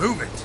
Move it!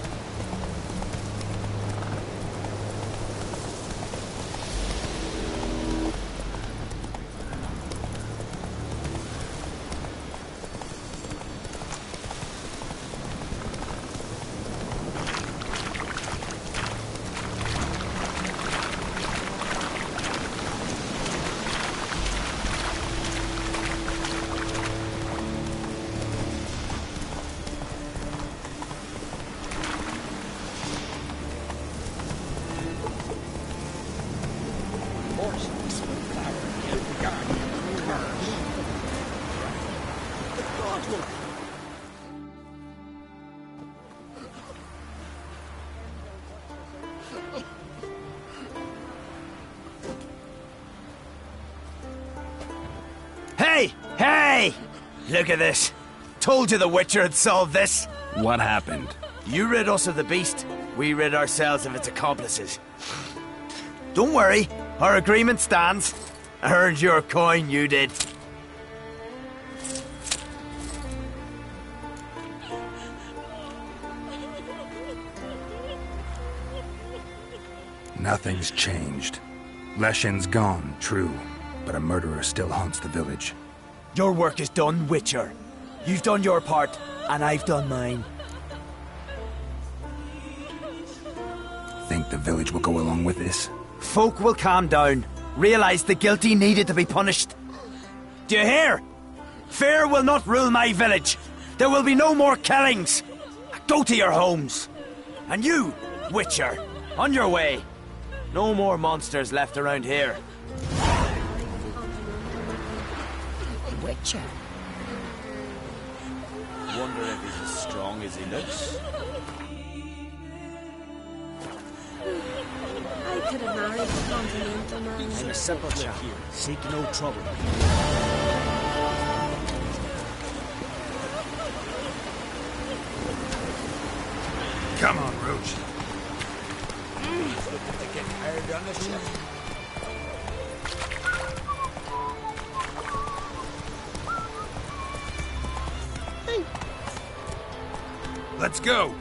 Hey! Hey! Look at this. Told you the Witcher had solved this. What happened? You rid us of the beast. We rid ourselves of its accomplices. Don't worry. Our agreement stands. I earned your coin, you did. Nothing's changed. Leshin's gone, true, but a murderer still haunts the village. Your work is done, Witcher. You've done your part, and I've done mine. Think the village will go along with this? Folk will calm down, realize the guilty needed to be punished. Do you hear? Fear will not rule my village. There will be no more killings. Go to your homes. And you, Witcher, on your way. No more monsters left around here. Witcher. Wonder if he's as strong as he looks. I could have married a continental man. I'm a simple chap. Seek no trouble. Come on, Roach. Let's go.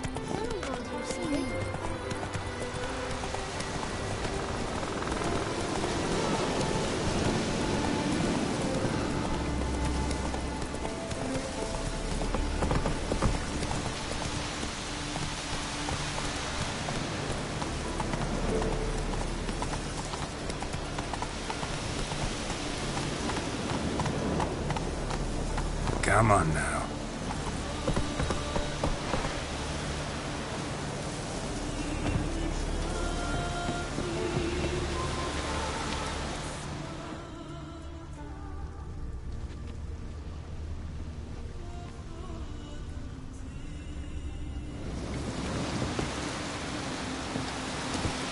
Come on now.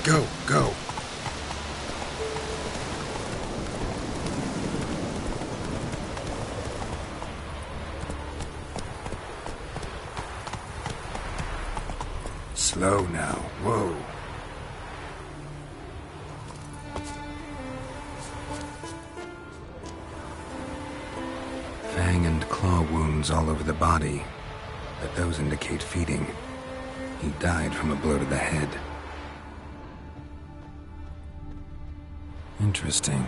Go, go. Slow now. Whoa. Fang and claw wounds all over the body, but those indicate feeding. He died from a blow to the head. Interesting.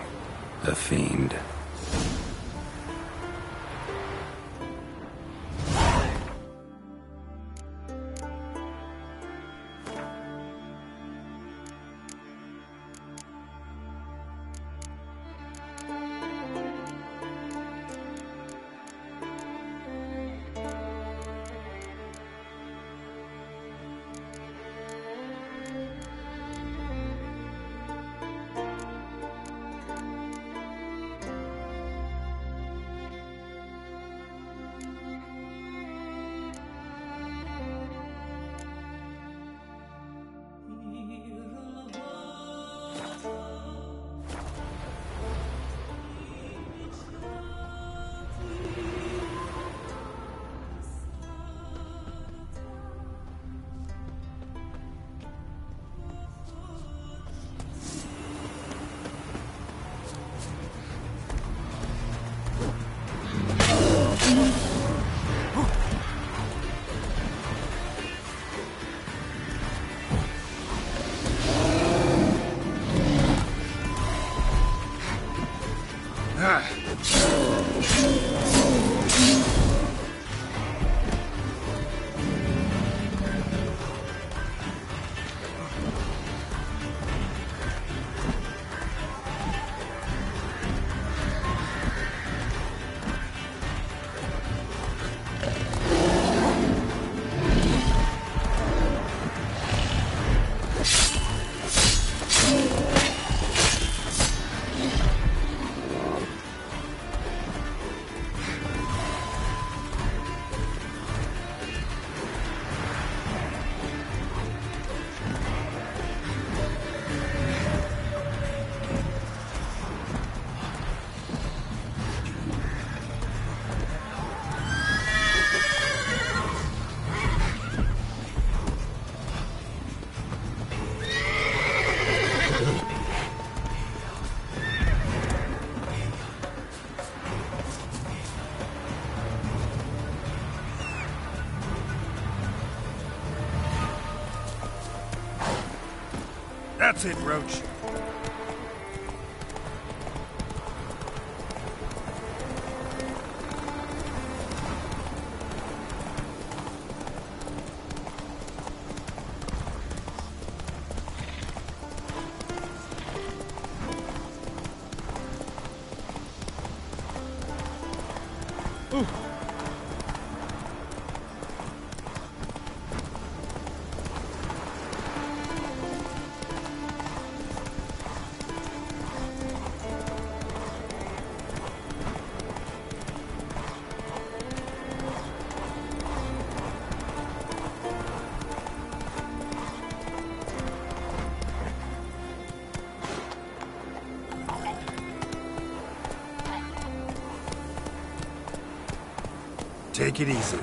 A fiend. That's it, Roach. Take it easy.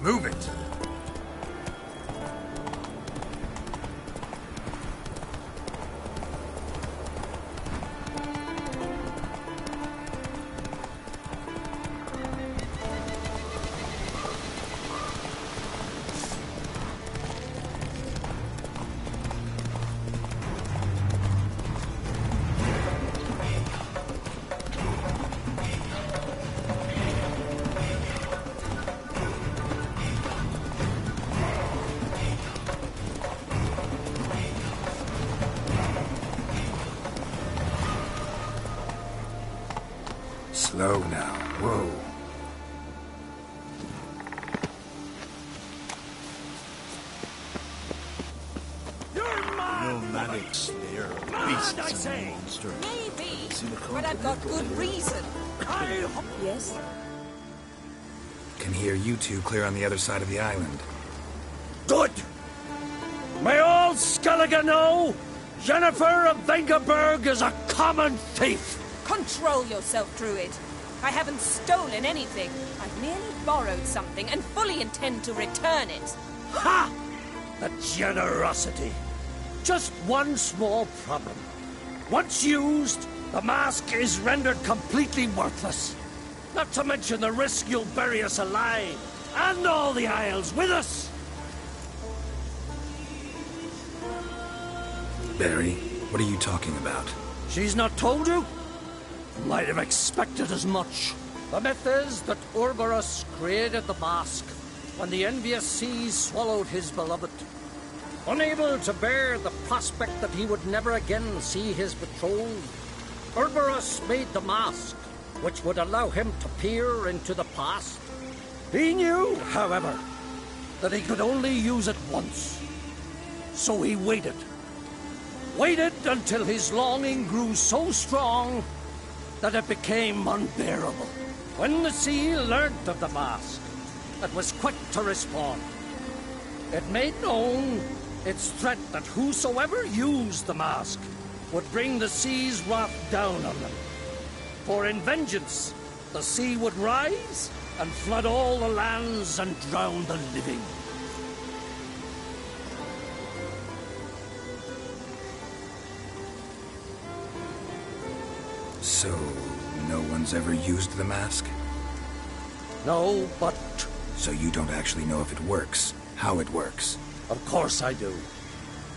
Move it! Slow now. Whoa. Nomadic slayer of beasts and monsters. Maybe, but I've got good reason. Yes? Can hear you two clear on the other side of the island. Good! May all Skellige know Jennifer of Vengerberg is a common thief! Control yourself, Druid. I haven't stolen anything. I've merely borrowed something and fully intend to return it. Ha! The generosity. Just one small problem. Once used, the mask is rendered completely worthless. Not to mention the risk you'll bury us alive, and all the Isles with us. Barry, what are you talking about? She's not told you? Might have expected as much. The myth is that Urberus created the mask when the envious seas swallowed his beloved. Unable to bear the prospect that he would never again see his betrothed, Urberus made the mask, which would allow him to peer into the past. He knew, however, that he could only use it once. So he waited. Waited until his longing grew so strong that it became unbearable. When the sea learnt of the mask, it was quick to respond. It made known its threat that whosoever used the mask would bring the sea's wrath down on them. For in vengeance, the sea would rise and flood all the lands and drown the living. So, no one's ever used the mask? No, but So you don't actually know if it works, how it works? of course I do.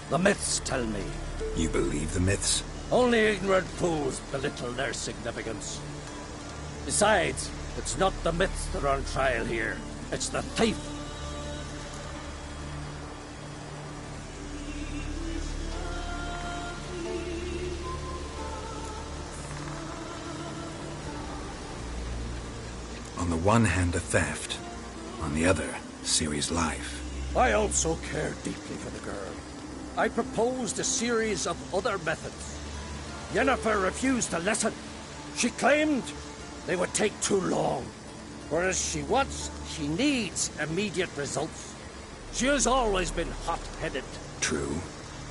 The myths tell me. You believe the myths? Only ignorant fools belittle their significance. Besides, it's not the myths that are on trial here. It's the thief. On the one hand, a theft. On the other, Ciri's life. I also care deeply for the girl. I proposed a series of other methods. Yennefer refused to listen. She claimed they would take too long. Whereas she needs immediate results. She has always been hot-headed. True.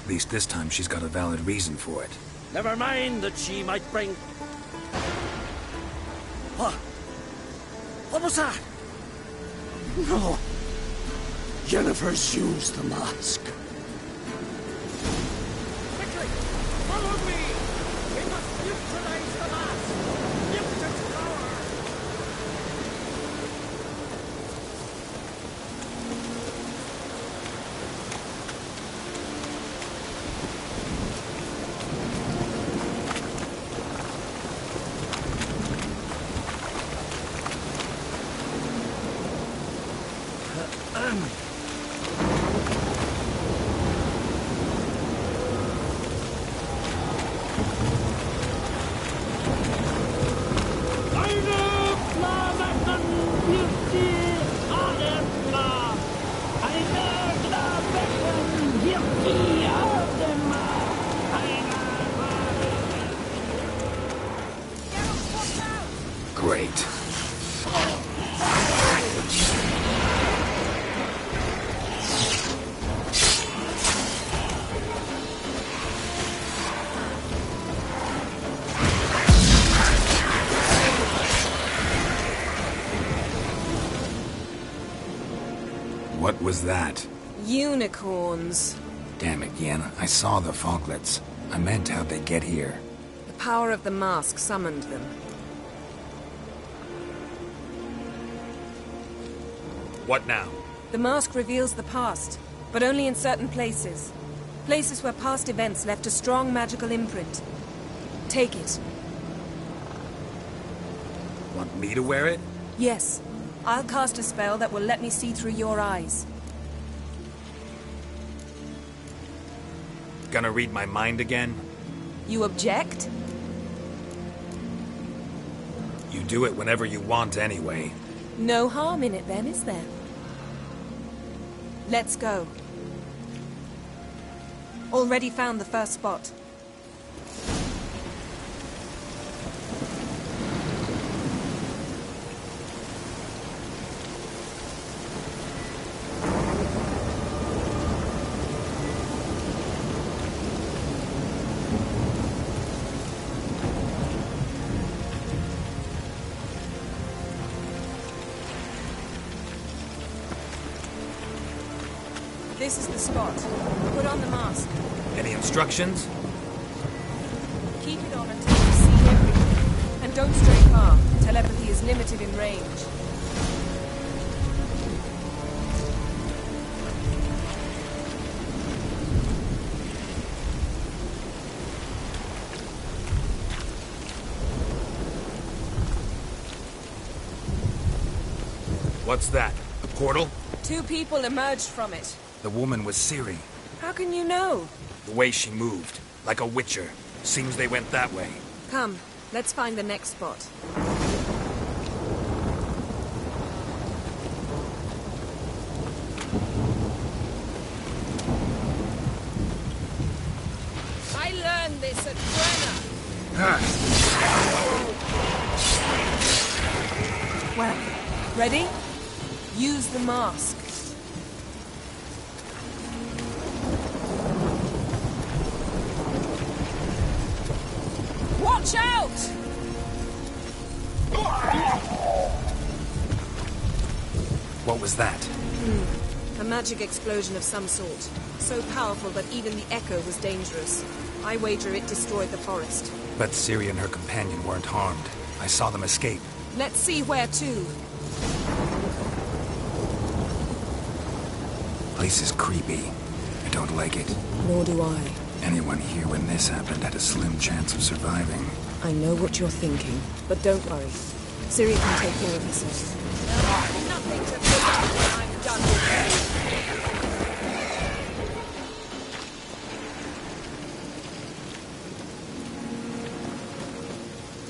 At least this time she's got a valid reason for it. Never mind that she might bring... What? What was that? No. Jennifer's used the mask. Quickly! Follow me! We must neutralize the mask! Lift its power! was that? Unicorns. Damn it, Yen. I saw the foglets. I meant how'd they get here. The power of the mask summoned them. What now? The mask reveals the past, but only in certain places. Places where past events left a strong magical imprint. Take it. Want me to wear it? Yes. I'll cast a spell that will let me see through your eyes. Gonna read my mind again? You object? You do it whenever you want anyway. No harm in it then, is there? Let's go. Already found the first spot. This is the spot. Put on the mask. Any instructions? Keep it on until you see everything. And don't stray far. Telepathy is limited in range. What's that? A portal? 2 people emerged from it. The woman was Ciri. How can you know? The way she moved. Like a witcher. Seems they went that way. Come, let's find the next spot. I learned this at Brenner. Well, ready? Use the mask. Watch out! What was that? A magic explosion of some sort. So powerful that even the echo was dangerous. I wager it destroyed the forest. But Ciri and her companion weren't harmed. I saw them escape. Let's see where to. Place is creepy. I don't like it. Nor do I. Anyone here when this happened had a slim chance of surviving. I know what you're thinking, but don't worry. Ciri can take care of herself. Nothing to fear when I'm done with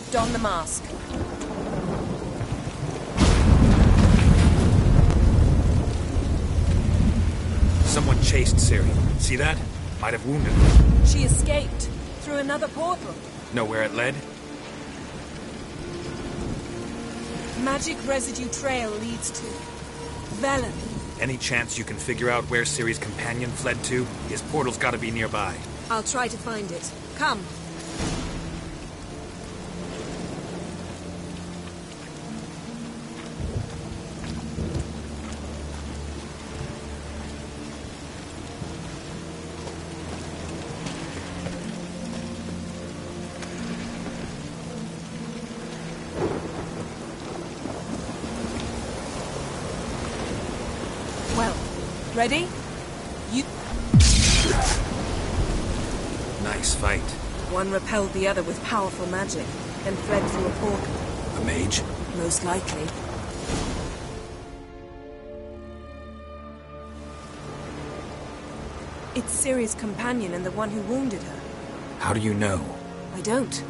you. Don the mask. Someone chased Ciri. See that? Might have wounded her. She escaped through another portal. Know where it led? Magic residue trail leads to Velen. Any chance you can figure out where Ciri's companion fled to? His portal's gotta be nearby. I'll try to find it. Come. Well, ready? You... Nice fight. One repelled the other with powerful magic, then fled through a portal. A mage? Most likely. It's Ciri's companion and the one who wounded her. How do you know? I don't.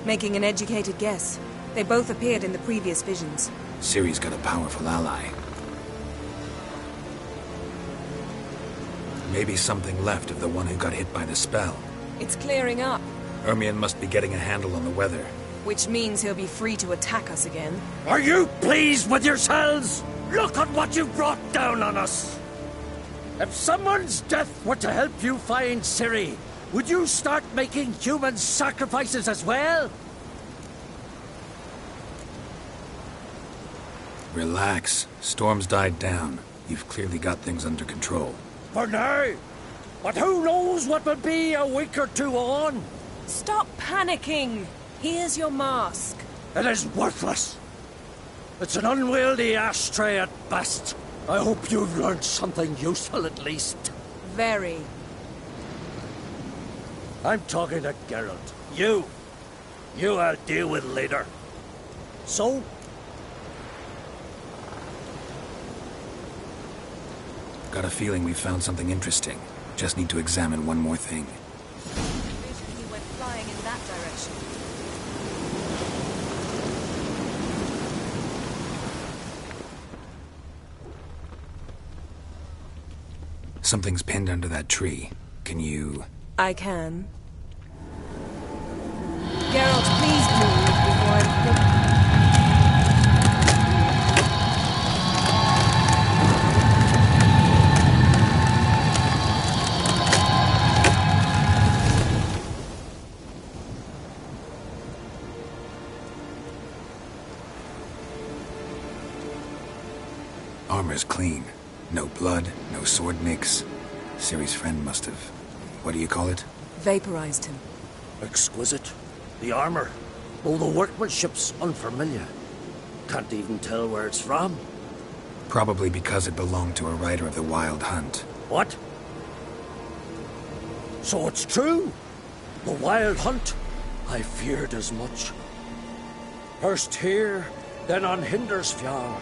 Making an educated guess. They both appeared in the previous visions. Ciri's got a powerful ally. Maybe something left of the one who got hit by the spell. It's clearing up, Ermion must be getting a handle on the weather. which means he'll be free to attack us again. Are you pleased with yourselves? Look at what you brought down on us! If someone's death were to help you find Ciri, would you start making human sacrifices as well? Relax. Storm's died down. You've clearly got things under control. For now. But who knows what will be a week or two on? Stop panicking! Here's your mask. It is worthless. It's an unwieldy ashtray at best. I hope you've learned something useful at least. Very. I'm talking to Geralt. You I'll deal with later. So? Got a feeling we found something interesting. Just need to examine one more thing. He went flying in that direction. Something's pinned under that tree. Can you... I can. Geralt, please move before I... Armor's clean. No blood, no sword nicks. Ciri's friend must have... What do you call it? Vaporized him. Exquisite. The armor. Oh, the workmanship's unfamiliar. Can't even tell where it's from. Probably because it belonged to a rider of the Wild Hunt. What? So it's true? The Wild Hunt? I feared as much. First here, then on Hindersfjall.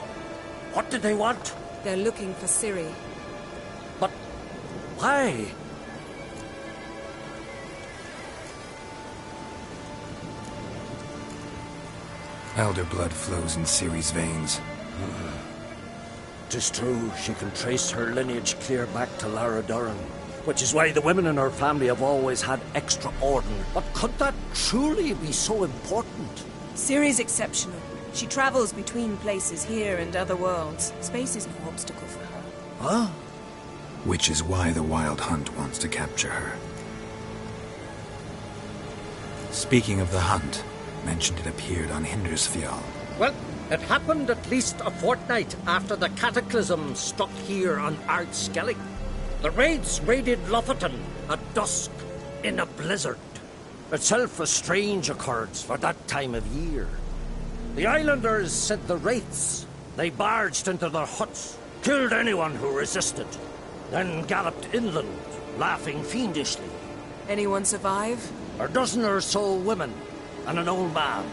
What did they want? They're looking for Ciri. But why? Elder blood flows in Ciri's veins. Tis true, she can trace her lineage clear back to Lara Duran, which is why the women in her family have always had extra ordnance. But could that truly be so important? Ciri's exceptional. She travels between places here and other worlds. Space is no obstacle for her. Huh? Which is why the Wild Hunt wants to capture her. Speaking of the hunt, mentioned it appeared on Hindersfjall. Well, it happened at least a fortnight after the cataclysm struck here on Ardskellig. The raids raided Lofoten at dusk in a blizzard. Itself a strange occurrence for that time of year. The islanders sent the wraiths. They barged into their huts, killed anyone who resisted, then galloped inland, laughing fiendishly. Anyone survive? A dozen or so women, and an old man.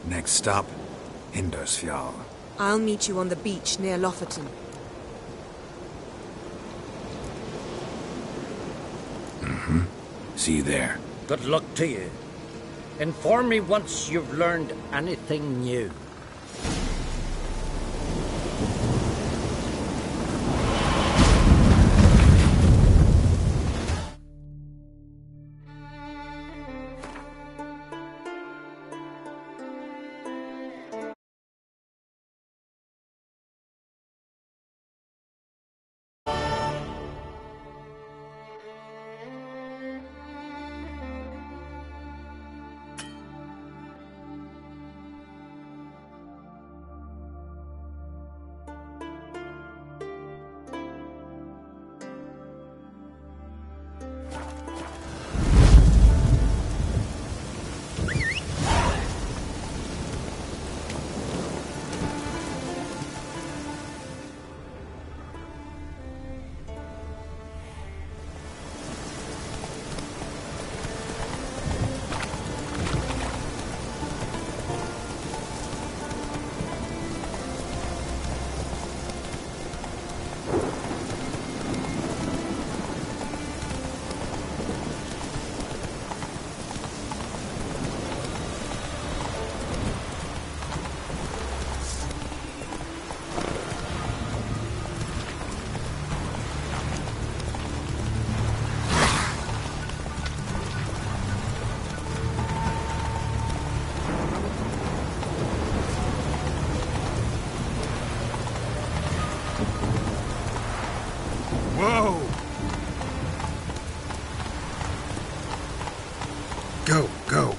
Next stop, Hindersfjall. I'll meet you on the beach near Lofoten. See you there. Good luck to you. Inform me once you've learned anything new. Whoa! Go, go.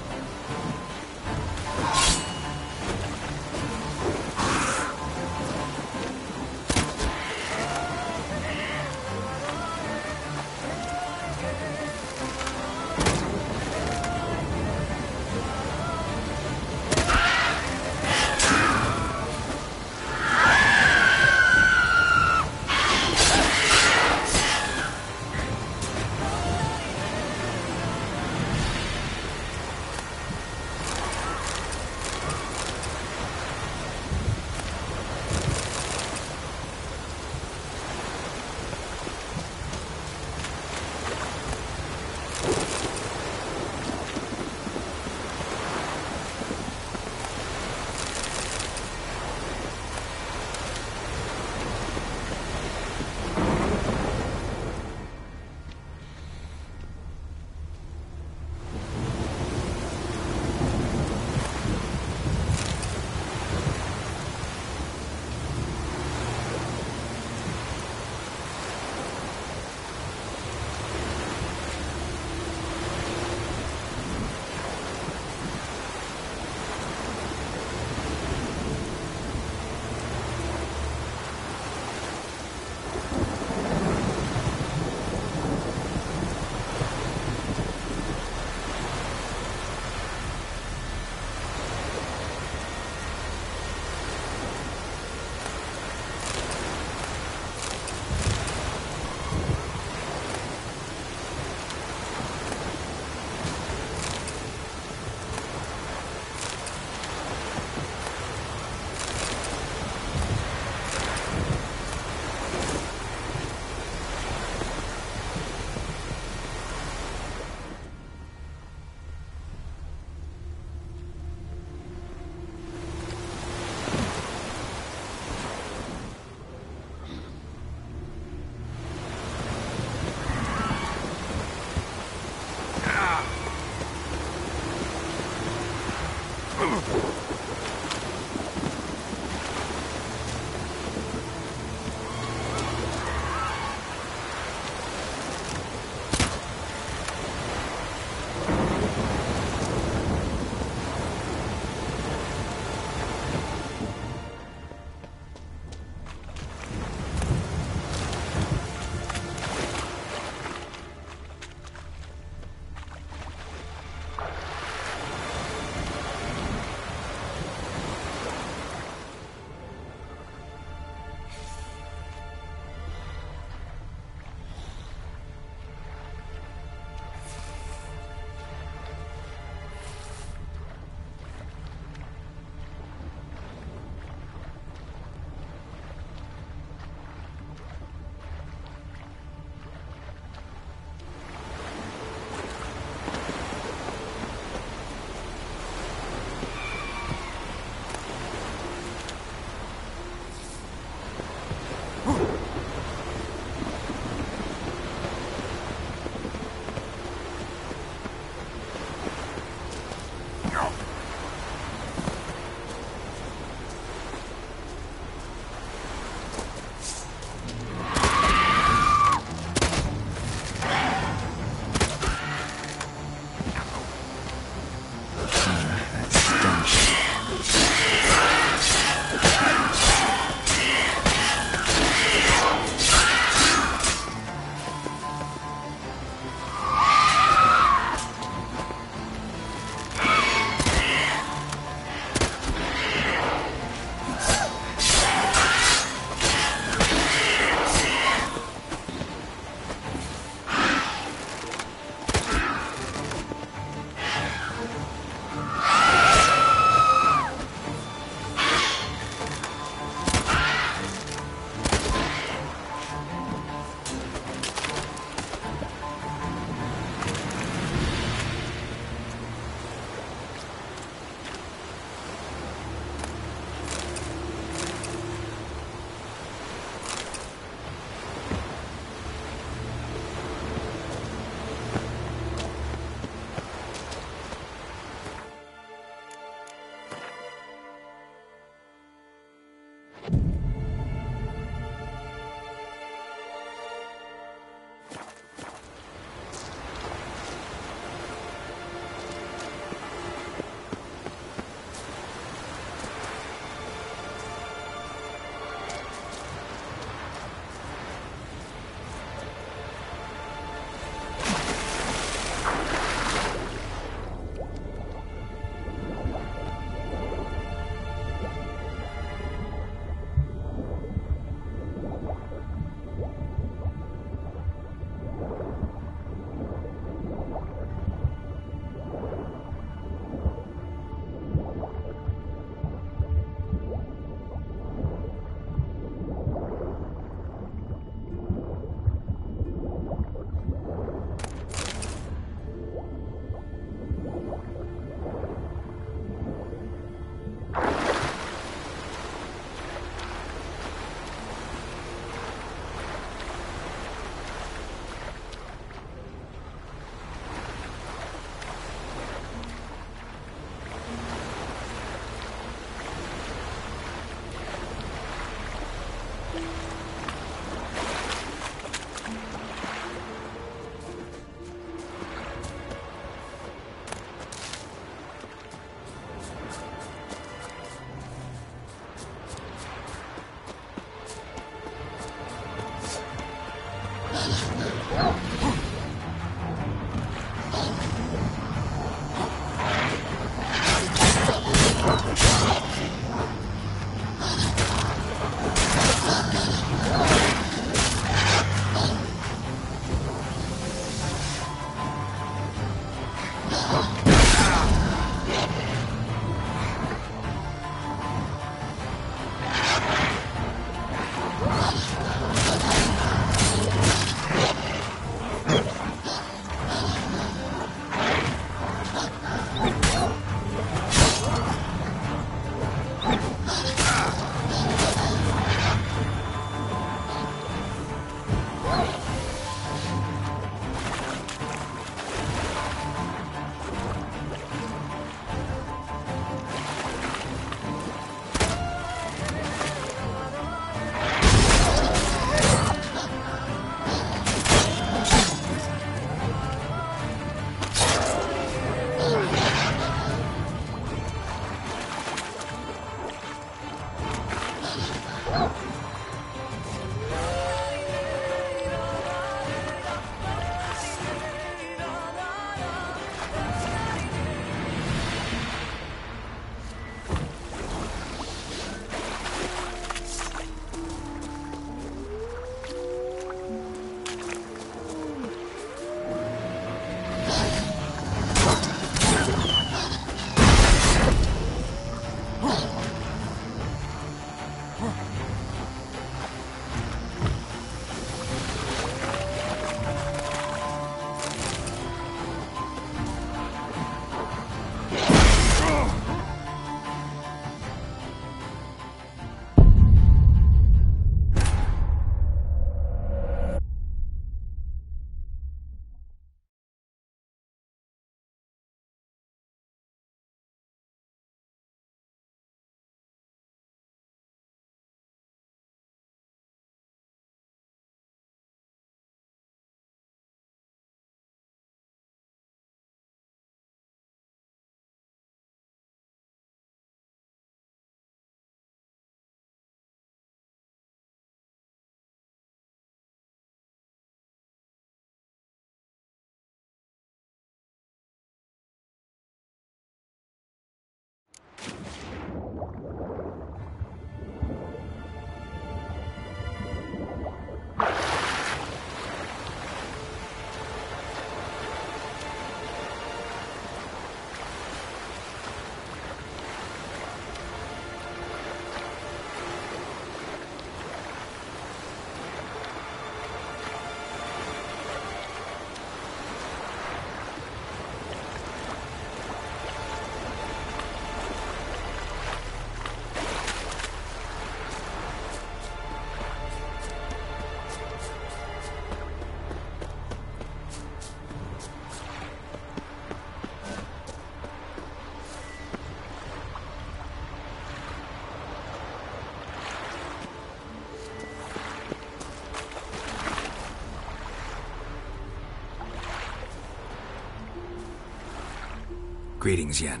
Greetings, Yen.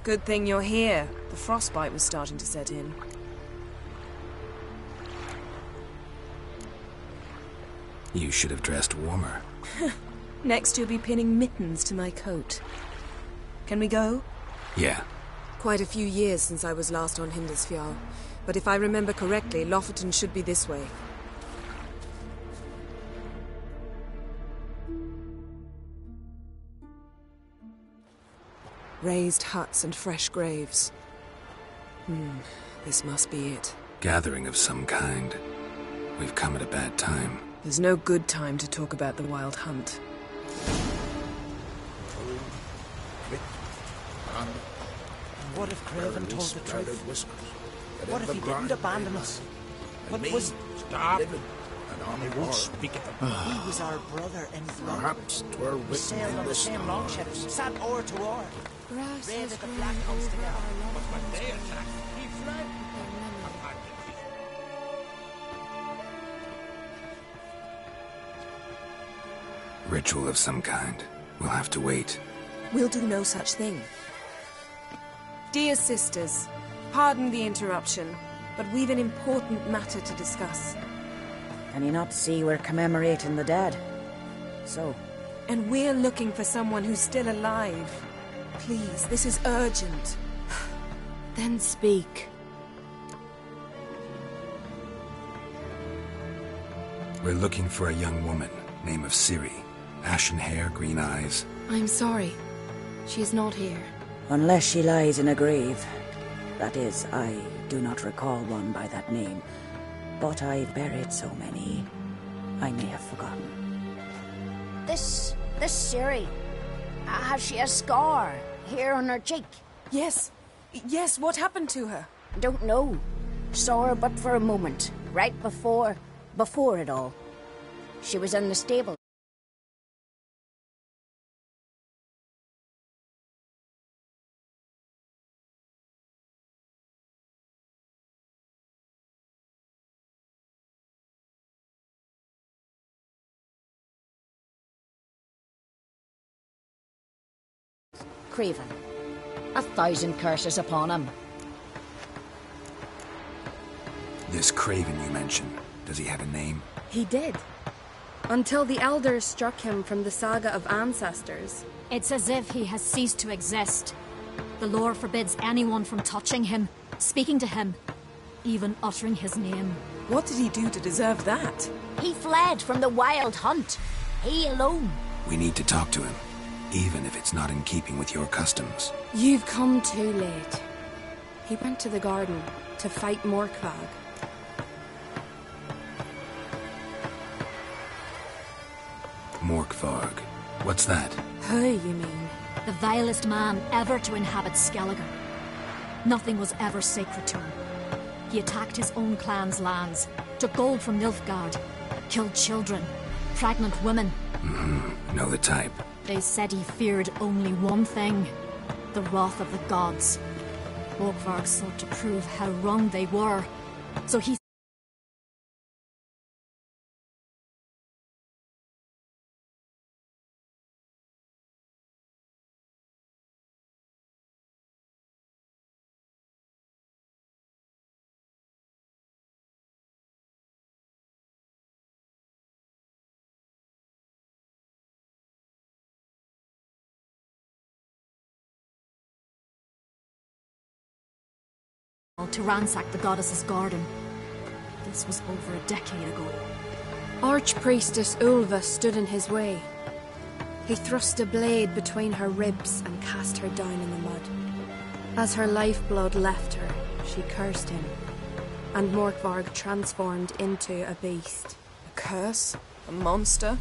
Good thing you're here. The frostbite was starting to set in. You should have dressed warmer. Next you'll be pinning mittens to my coat. Can we go? Yeah. Quite a few years since I was last on Hindisfjall, but if I remember correctly, Lofoten should be this way. Raised huts and fresh graves. This must be it. Gathering of some kind. We've come at a bad time. There's no good time to talk about the Wild Hunt. What if Craven told the truth? What if he didn't abandon us? What was... Stop! I won't speak of him. He was our brother in blood. Perhaps 'twere We written sailed in on the the same stars. longships, sat oar to oar. Grass Raided has the grown Black Ones over together. our But loved when ones' they grave. attacked, he fled. Ritual of some kind. We'll have to wait. We'll do no such thing. Dear sisters, pardon the interruption, but we've an important matter to discuss. Can you not see we're commemorating the dead? So? And we're looking for someone who's still alive. Please, this is urgent. Then speak. We're looking for a young woman, name of Ciri. Ashen hair, green eyes. I'm sorry. She is not here. Unless she lies in a grave. That is, I do not recall one by that name. But I've buried so many, I may have forgotten. This Ciri, has she a scar here on her cheek? Yes. Yes, what happened to her? Don't know. Saw her but for a moment, right before it all. She was in the stable. Craven. 1,000 curses upon him. This Craven you mentioned, does he have a name? He did. Until the elders struck him from the saga of ancestors. It's as if he has ceased to exist. The lore forbids anyone from touching him, speaking to him, even uttering his name. What did he do to deserve that? He fled from the wild hunt. He alone. We need to talk to him, even if it's not in keeping with your customs. You've come too late. He went to the garden to fight Morkvag. Morkvarg. What's that? Who, you mean? The vilest man ever to inhabit Skelliger. Nothing was ever sacred to him. He attacked his own clan's lands, took gold from Nilfgaard, killed children, pregnant women. Know the type. They said he feared only one thing, the wrath of the gods. Morkvarg sought to prove how wrong they were, so he... to ransack the goddess's garden. This was over a decade ago. Archpriestess Ulva stood in his way. He thrust a blade between her ribs and cast her down in the mud. As her lifeblood left her, she cursed him, and Morkvarg transformed into a beast. A curse? A monster?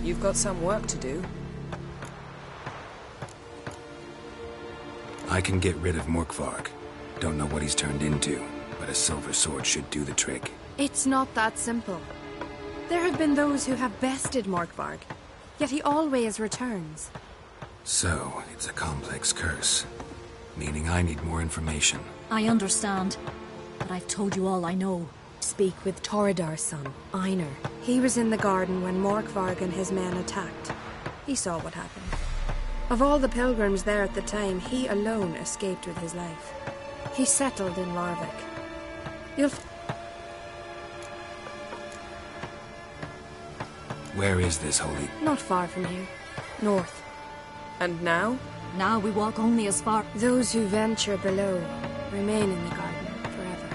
You've got some work to do. I can get rid of Morkvarg. Don't know what he's turned into, but a silver sword should do the trick. It's not that simple. There have been those who have bested Morkvarg, yet he always returns. So, it's a complex curse, meaning I need more information. I understand, but I've told you all I know. Speak with Torridar's son, Einar. He was in the garden when Morkvarg and his men attacked. He saw what happened. Of all the pilgrims there at the time, he alone escaped with his life. He settled in Larvik. Where is this holy... Not far from here. North. And now? Now we walk only as far... Those who venture below remain in the garden forever.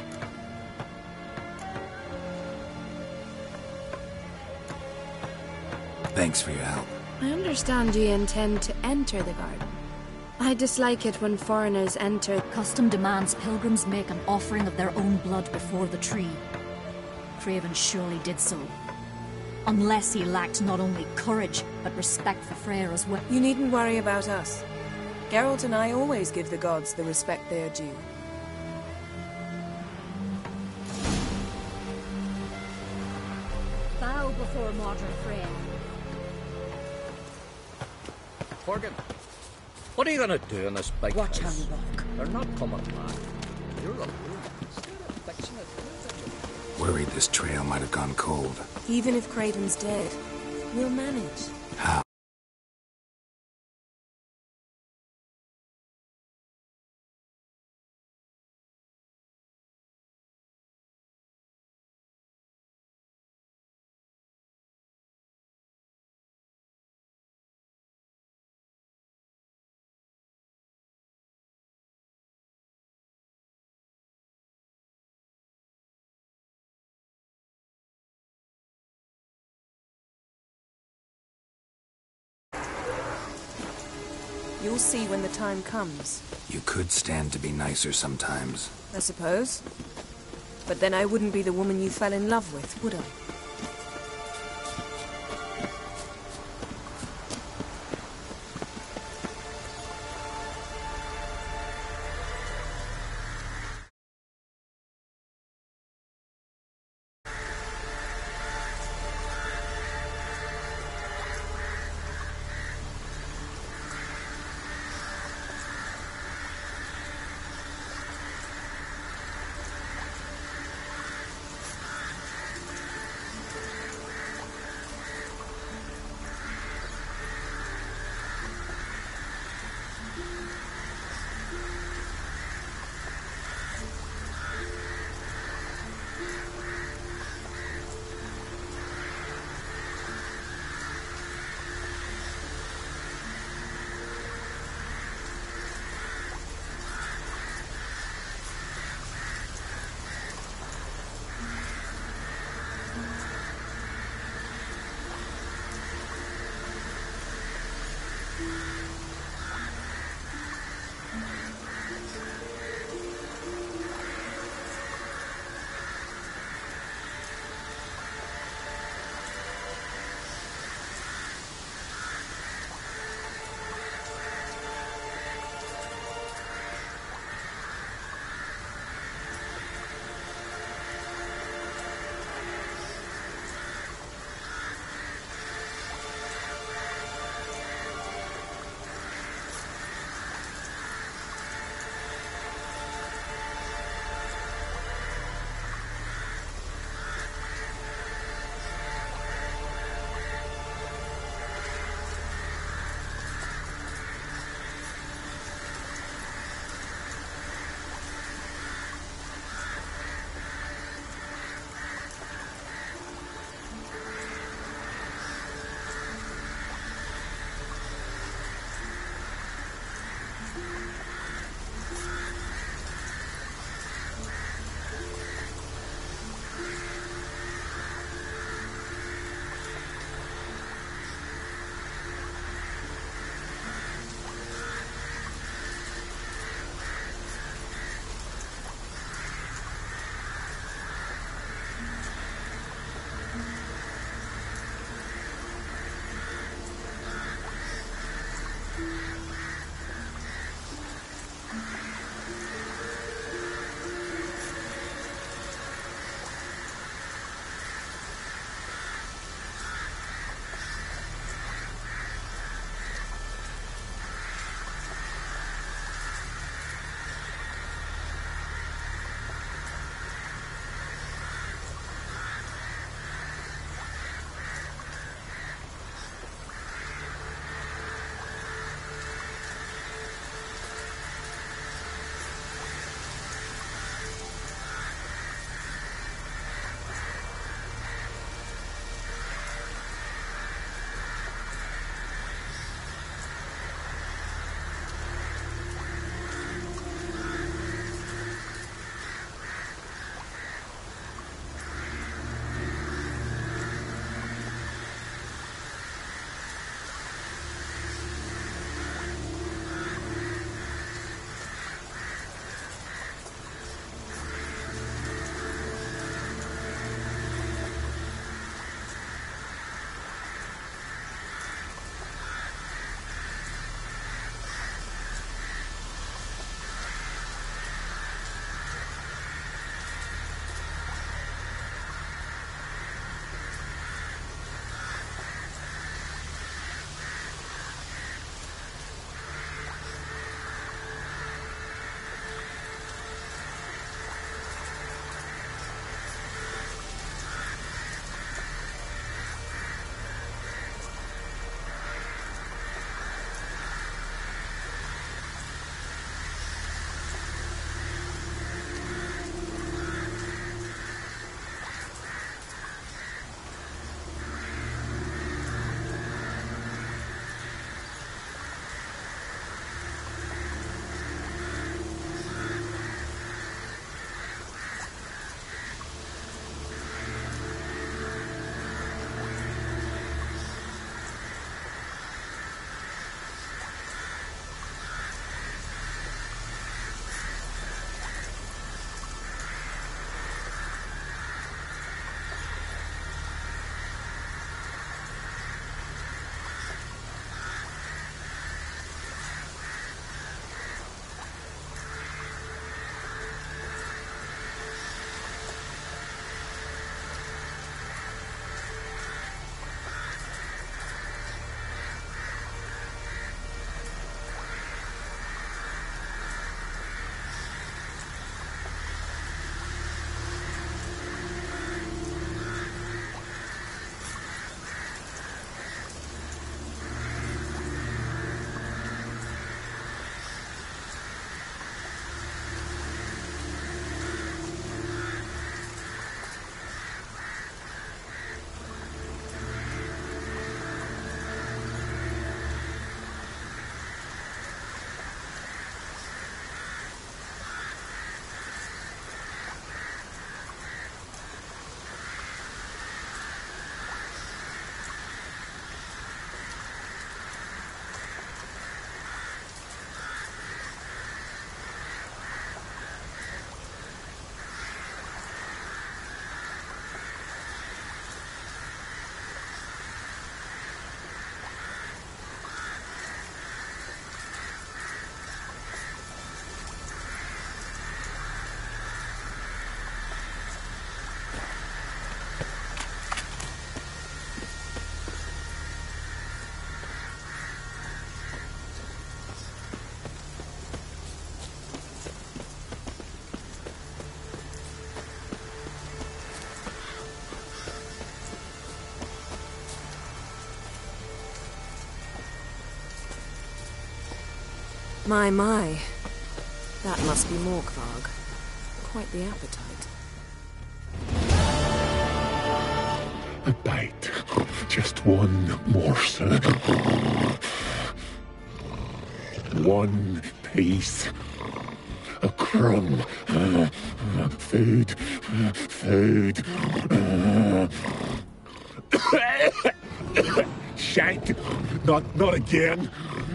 Thanks for your help. I understand you intend to enter the garden. I dislike it when foreigners enter. Custom demands pilgrims make an offering of their own blood before the tree. Craven surely did so. Unless he lacked not only courage, but respect for Freyr as well. You needn't worry about us. Geralt and I always give the gods the respect they are due. Bow before Mordred Freyr. Morgan, what are you gonna do in this big Watch how house? you walk. They're not coming back. You're alone. Instead of fixing it, Worried this trail might have gone cold. Even if Craven's dead, we'll manage. How? You'll see when the time comes. You could stand to be nicer sometimes. I suppose. But then I wouldn't be the woman you fell in love with, would I? My. That must be Morkvarg. Quite the appetite. A bite. Just one morsel. One piece. A crumb. Food. Food. Shank. Not again.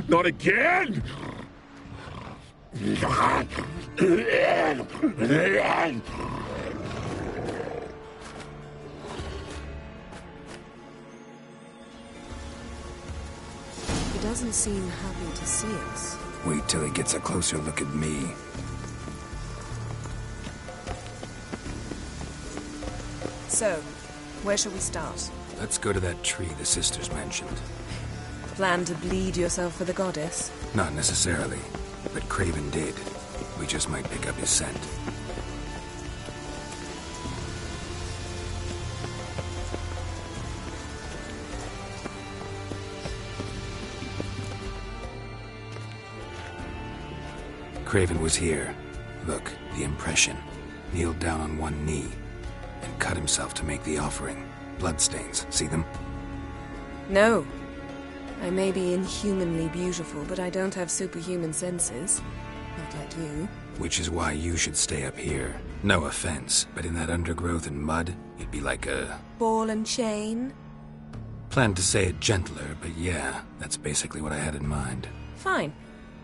Not again! He doesn't seem happy to see us. Wait till he gets a closer look at me. So, where shall we start? Let's go to that tree the sisters mentioned. Plan to bleed yourself for the goddess? Not necessarily, but Craven did. We just might pick up his scent. Craven was here. Look, the impression. Kneeled down on one knee and cut himself to make the offering. Bloodstains, see them? No. I may be inhumanly beautiful, but I don't have superhuman senses. Not like you. Which is why you should stay up here. No offense, but in that undergrowth and mud, you'd be like a... ball and chain? Planned to say it gentler, but yeah, that's basically what I had in mind. Fine.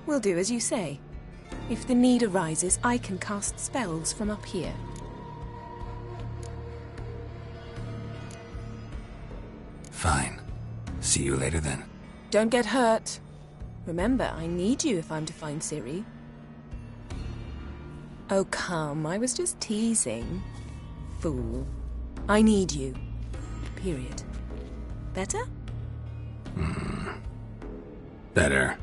We'll do as you say. If the need arises, I can cast spells from up here. Fine. See you later then. Don't get hurt. Remember, I need you if I'm to find Ciri. Oh, come. I was just teasing. Fool. I need you. Period. Better? Better.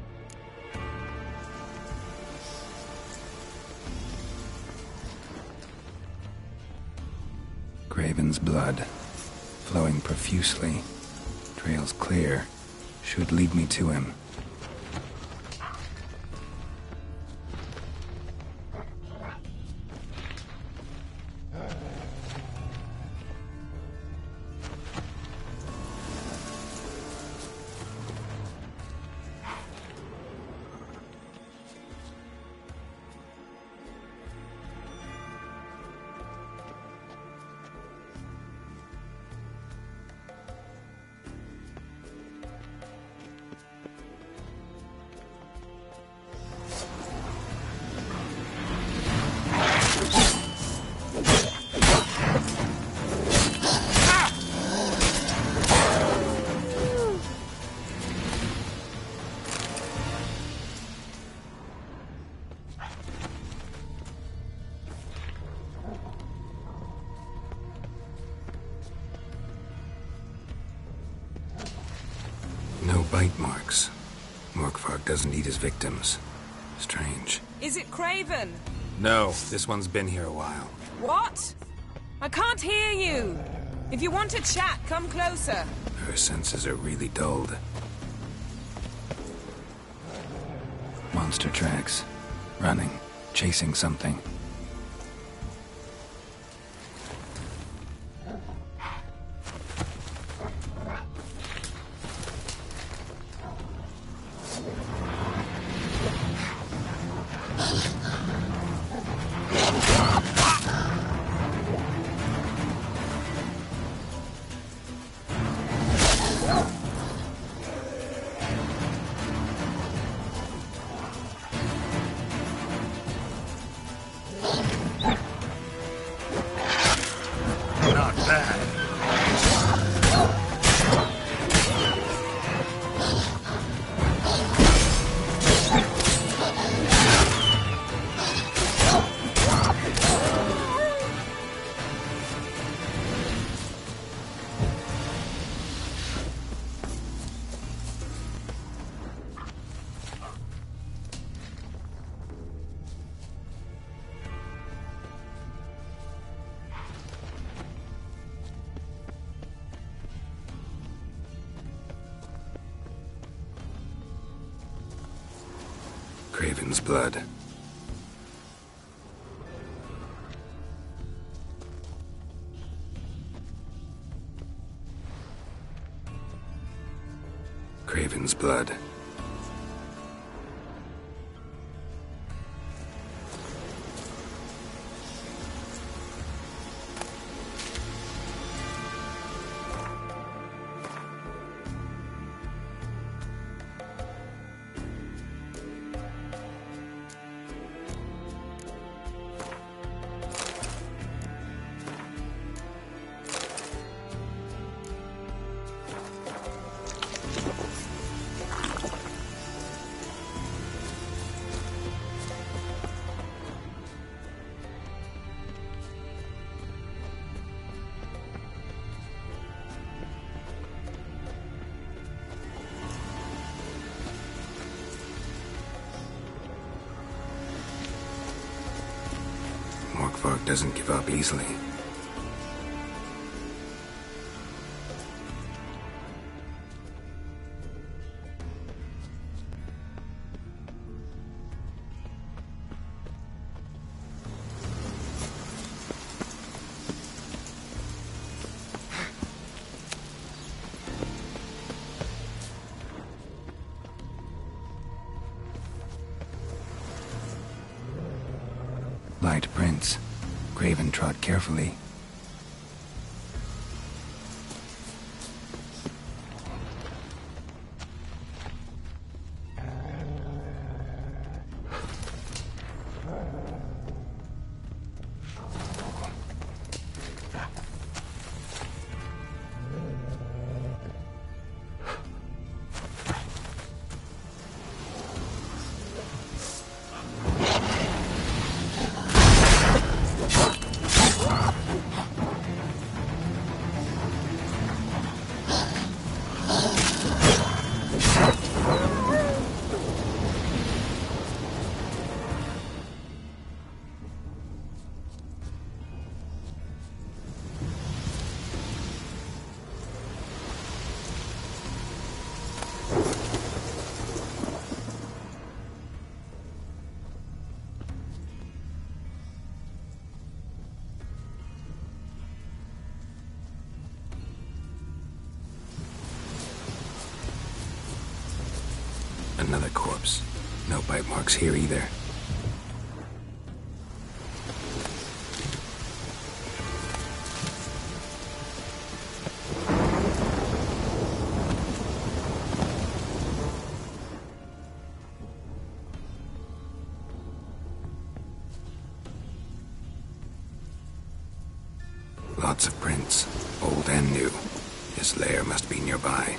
Craven's blood, flowing profusely. Trails clear. Should lead me to him. No bite marks. Morkvarg doesn't eat his victims. Strange. Is it Craven? No, this one's been here a while. What? I can't hear you. If you want to chat, come closer. Her senses are really dulled. Monster tracks. Running. Chasing something. Craven's blood. Craven's blood. Morkvark doesn't give up easily. Light prints. Craven trod carefully. Another corpse. No bite marks here either. Lots of prints, old and new. His lair must be nearby.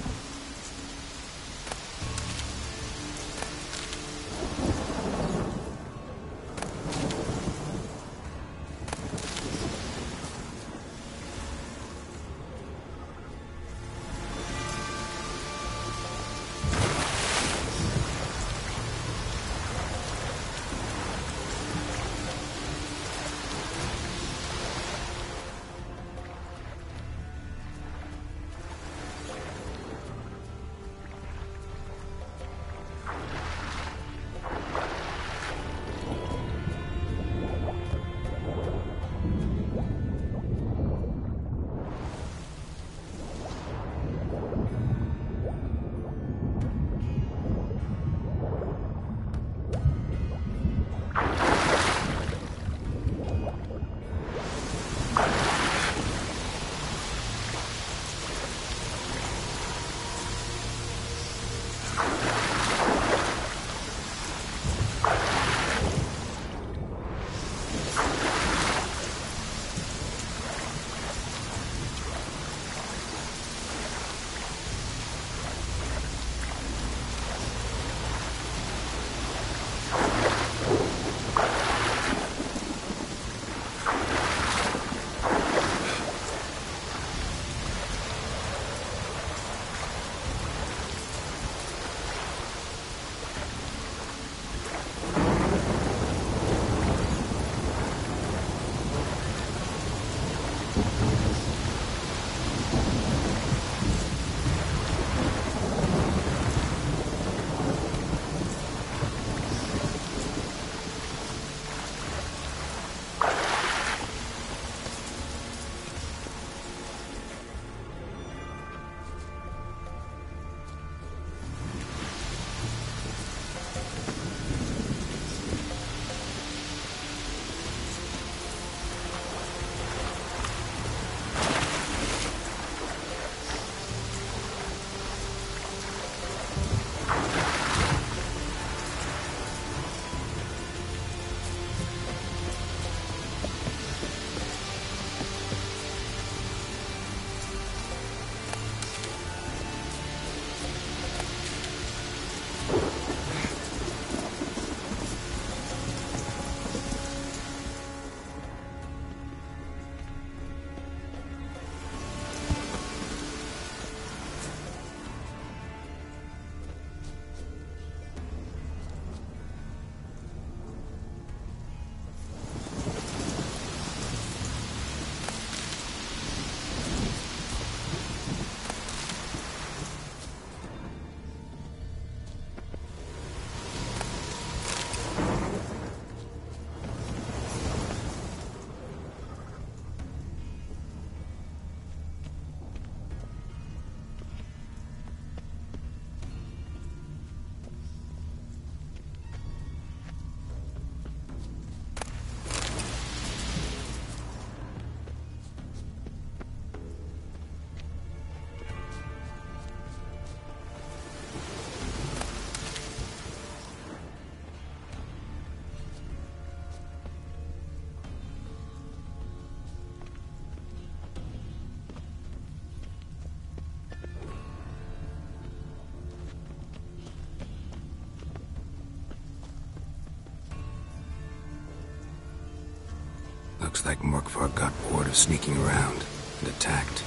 Looks like Murkvar got bored of sneaking around and attacked.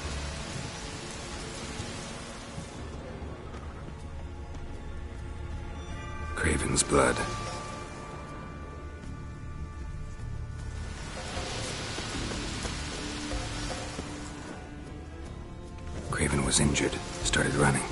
Craven's blood. Craven was injured, started running.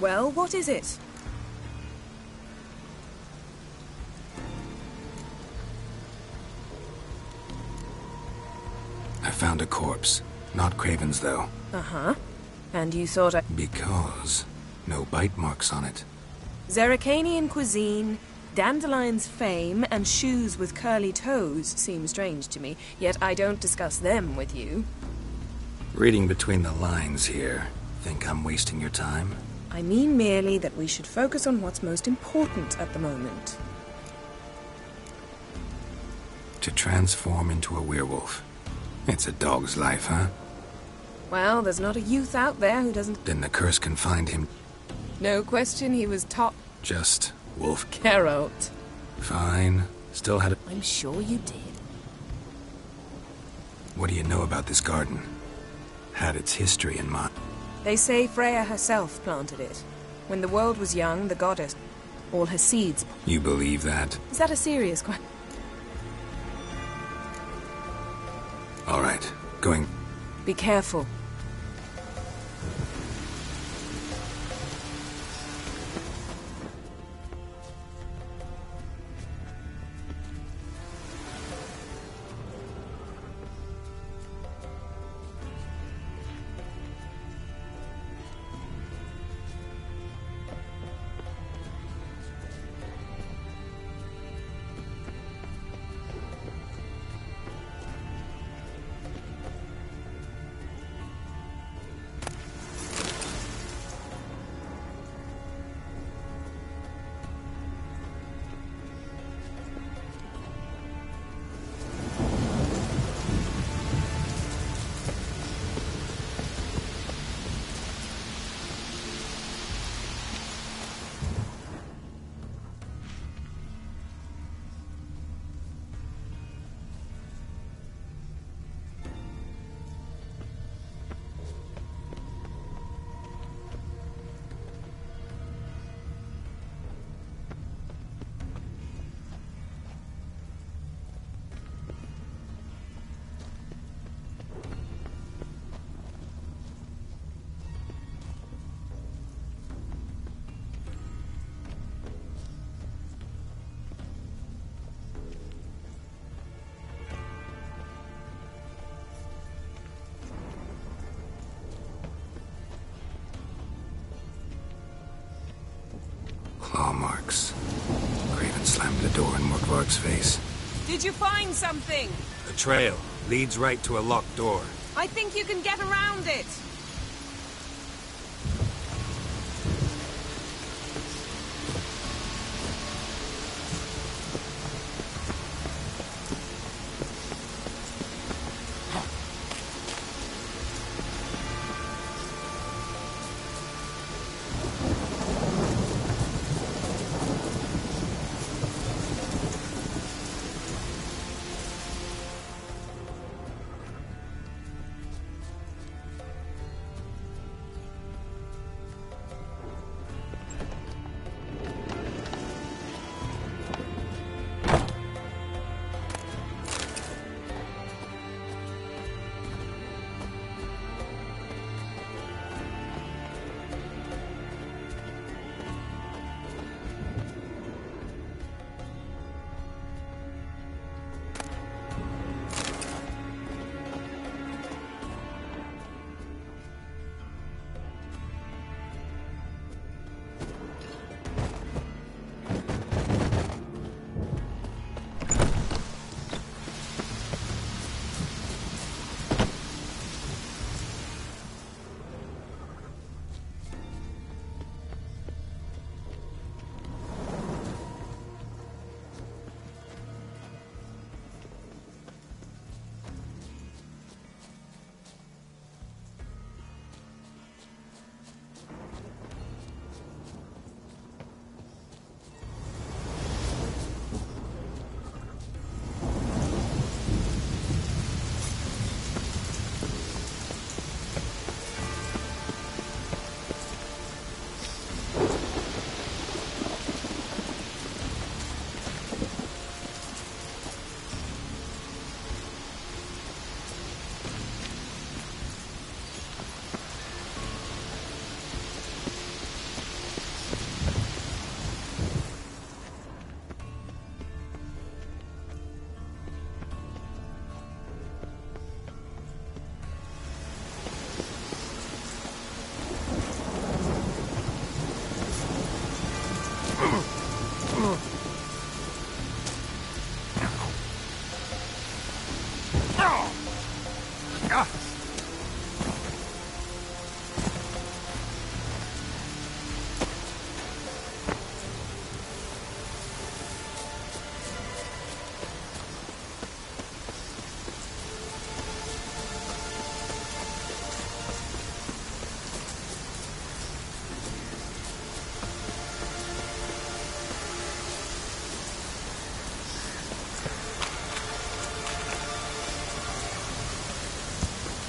Well, what is it? I found a corpse. Not Craven's, though. Uh-huh. And you thought I... Because no bite marks on it. Zerrikanian cuisine, Dandelion's fame, and shoes with curly toes seem strange to me, yet I don't discuss them with you. Reading between the lines here. Think I'm wasting your time? I mean merely that we should focus on what's most important at the moment. To transform into a werewolf. It's a dog's life, huh? Well, there's not a youth out there who doesn't... Then the curse confined him. No question he was top... Just wolf. Geralt. Fine. Still had a... I'm sure you did. What do you know about this garden? Had its history in mind. They say Freya herself planted it. When the world was young, the goddess... all her seeds... You believe that? Is that a serious question? All right. Going... Be careful. Claw marks. Craven slammed the door in Murkvarg's face. Did you find something? The trail leads right to a locked door. I think you can get around it.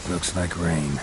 Looks like rain.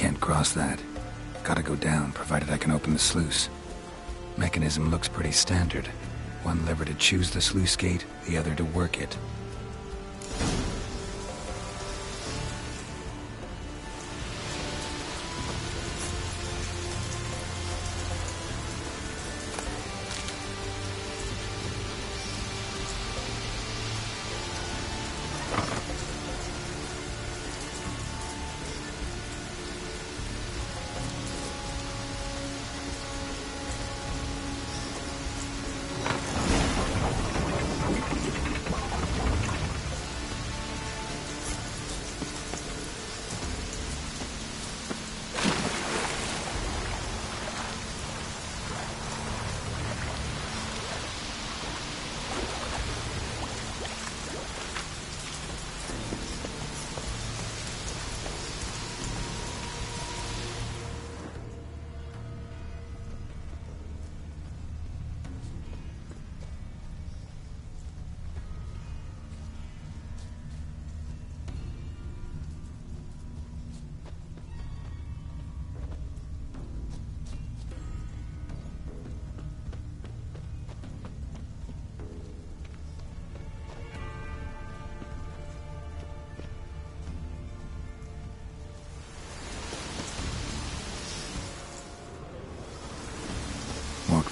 Can't cross that. Gotta go down, provided I can open the sluice. Mechanism looks pretty standard. One lever to choose the sluice gate, the other to work it.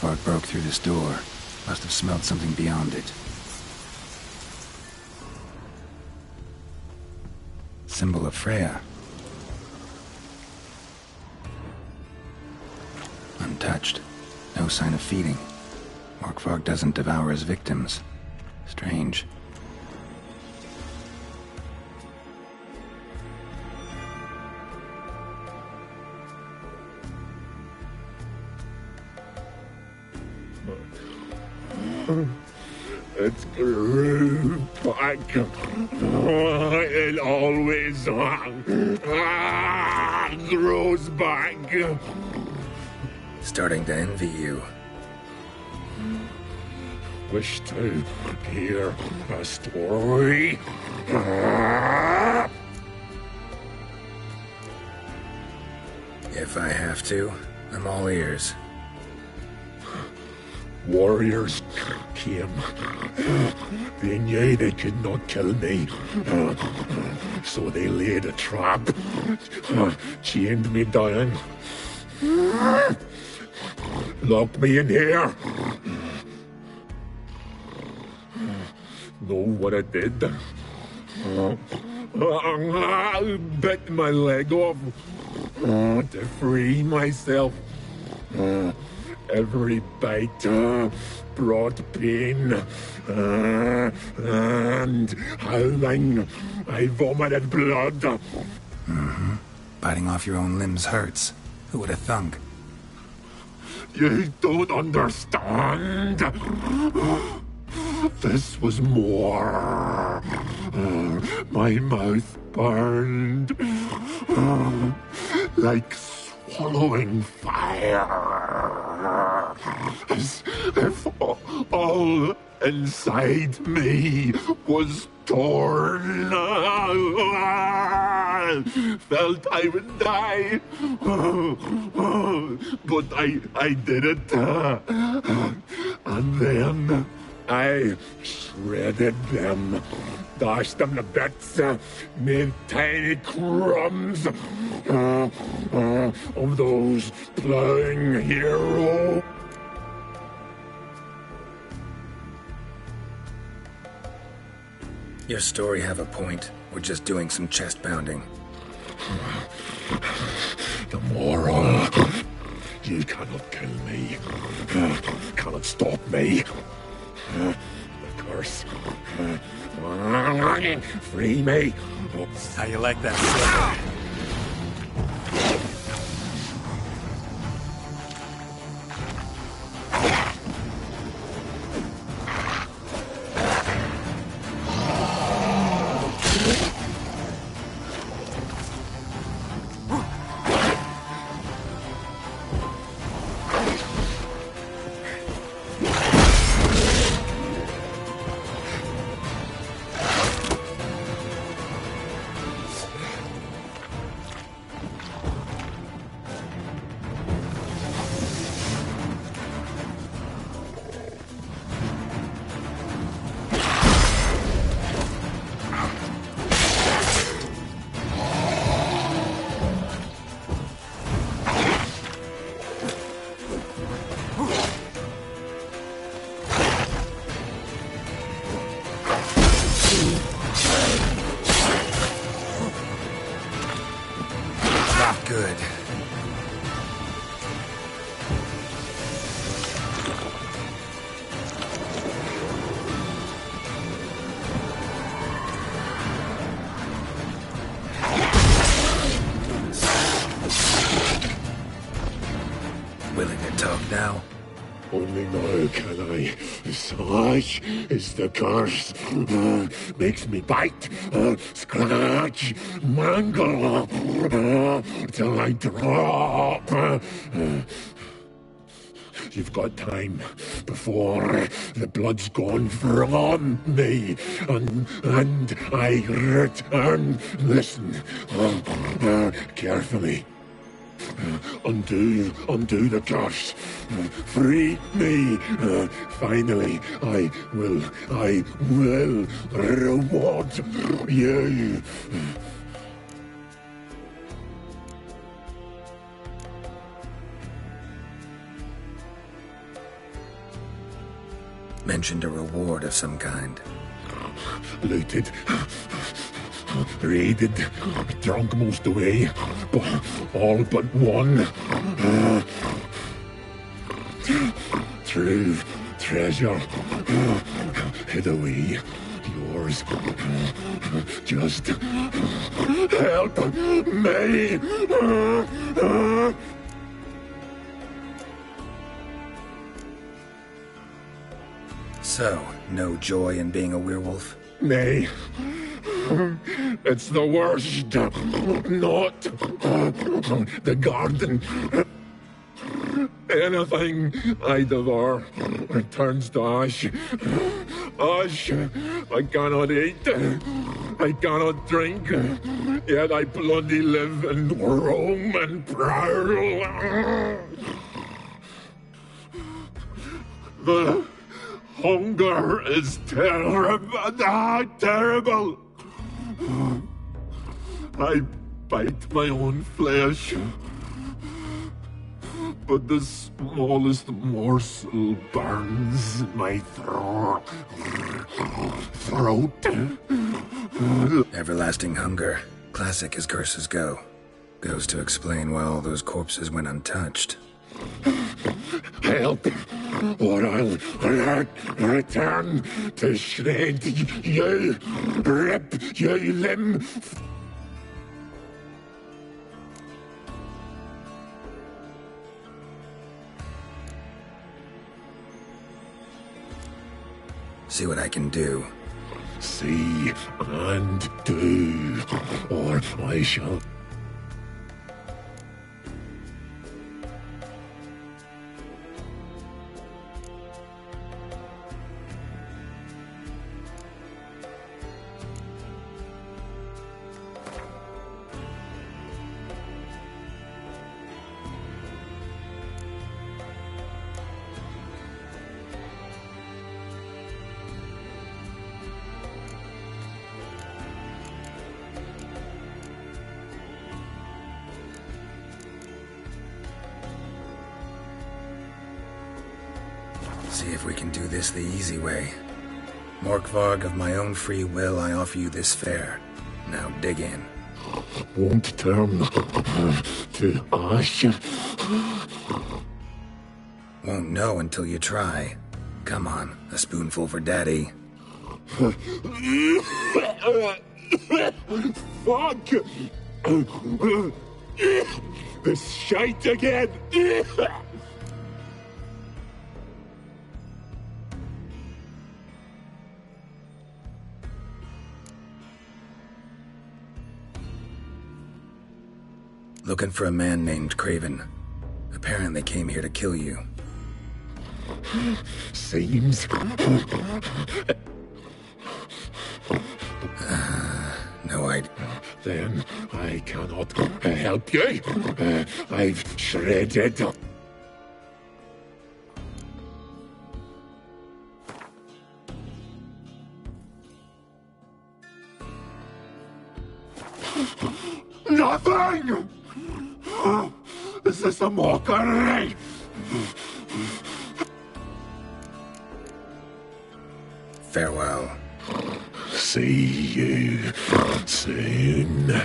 Morkvark broke through this door. Must have smelled something beyond it. Symbol of Freya. Untouched. No sign of feeding. Morkvark doesn't devour his victims. Strange. It's grew back. It always grows back. Starting to envy you. Wish to hear a story. If I have to, I'm all ears. Warriors came. They knew they could not kill me. So they laid a trap. Chained me down. Locked me in here. Know what I did? Bit my leg off to free myself. Every bite brought pain, and howling, I vomited blood. Mm-hmm. Biting off your own limbs hurts. Who would have thunk? You don't understand. This was more. My mouth burned like swallowing fire, as if all inside me was torn. Felt I would die, but I did it, and then I shredded them, dashed them to bits, made tiny crumbs of those plowing heroes. Your story have a point. We're just doing some chest pounding. The moral. You cannot kill me. Cannot stop me. The curse. Free me. How you like that, silver? Good. Willing to talk now? Only now can I. Such is the curse. Makes me bite, scratch, mangle, till I drop. You've got time before the blood's gone from me, and I return. Listen, carefully. Undo the curse. Free me. Finally, I will reward you. Mentioned a reward of some kind. Looted, raided, drunk most away, but all but one. True treasure hid away. Yours. Just help me. So, no joy in being a werewolf? Nay. It's the worst. Not the garden. Anything I devour turns to ash. Ash I cannot eat. I cannot drink. Yet I bloody live and roam and prowl. The hunger is terrible. Terrible. I bite my own flesh. But the smallest morsel burns in my throat. Everlasting hunger. Classic as curses go. Goes to explain why all those corpses went untouched. Help, or I'll return to shred you, rip you limb. See what I can do. See and do, or I shall. See if we can do this the easy way. Morkvarg, of my own free will, I offer you this fare. Now dig in. Won't turn to ash. Won't know until you try. Come on, a spoonful for Daddy. Fuck! This shite again! Looking for a man named Craven. Apparently came here to kill you. Seems... No idea. Then I cannot help you. I've shredded. Nothing! Is this a mockery? Farewell. See you soon.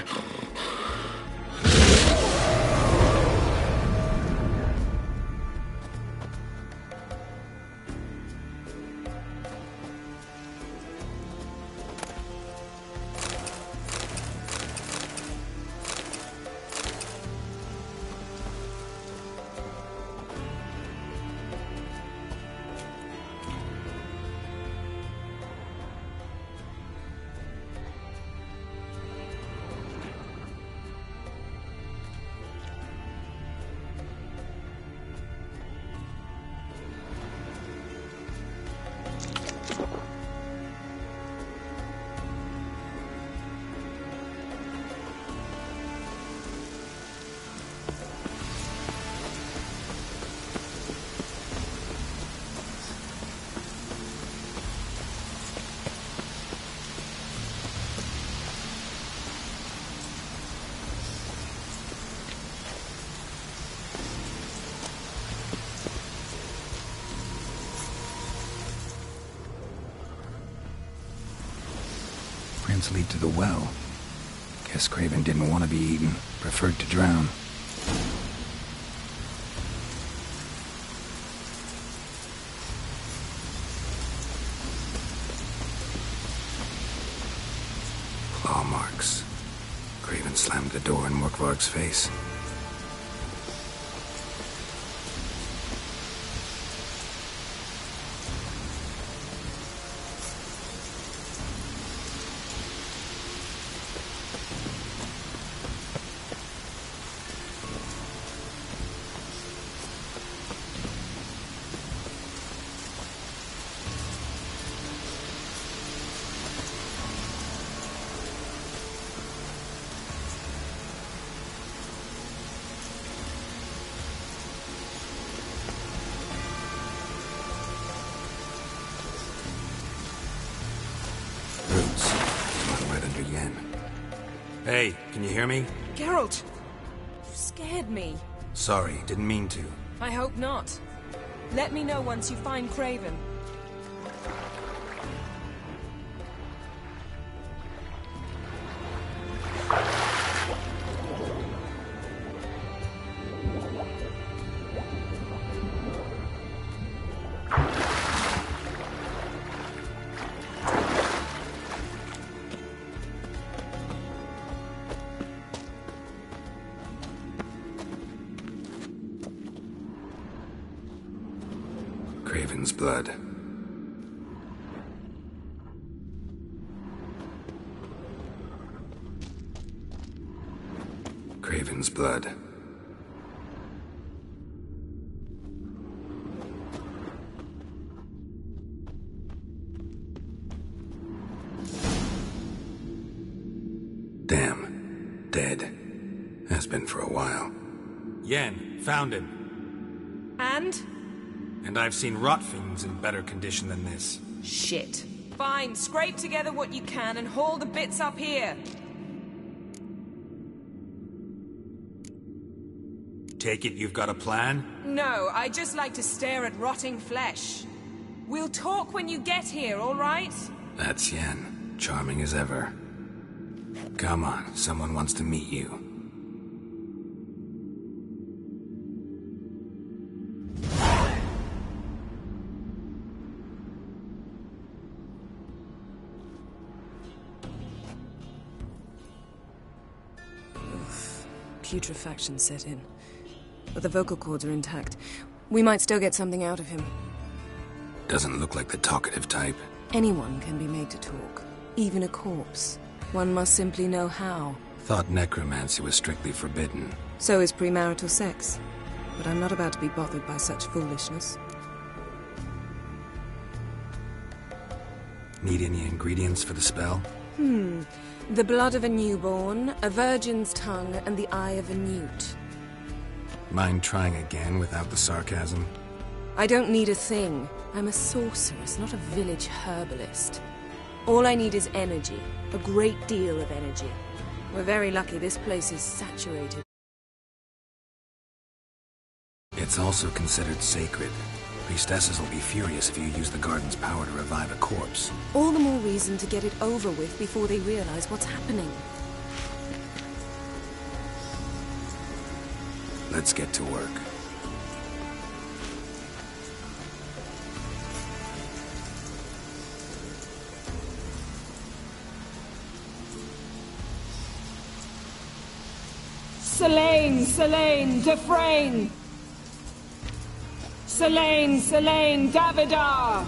footprints lead to the well. Guess Craven didn't want to be eaten, preferred to drown. Claw marks. Craven slammed the door in Morkvarg's face. Hey, can you hear me? Geralt! You scared me. Sorry, didn't mean to. I hope not. Let me know once you find Craven. Craven's blood. Craven's blood. Damn. Dead. Has been for a while. Yen, found him. And? And I've seen rot fiends in better condition than this. Shit. Fine, scrape together what you can and haul the bits up here. Take it you've got a plan? No, I just like to stare at rotting flesh. We'll talk when you get here, all right? That's Yen. Charming as ever. Come on, someone wants to meet you. Putrefaction set in. But the vocal cords are intact. We might still get something out of him. Doesn't look like the talkative type. Anyone can be made to talk. Even a corpse. One must simply know how. Thought necromancy was strictly forbidden. So is premarital sex. But I'm not about to be bothered by such foolishness. Need any ingredients for the spell? The blood of a newborn, a virgin's tongue, and the eye of a newt. Mind trying again without the sarcasm? I don't need a thing. I'm a sorceress, not a village herbalist. All I need is energy. A great deal of energy. We're very lucky this place is saturated. It's also considered sacred. Priestesses will be furious if you use the garden's power to revive a corpse. All the more reason to get it over with before they realize what's happening. Let's get to work. Selene, Selene, Defrain! Selene, Selene, Davidar!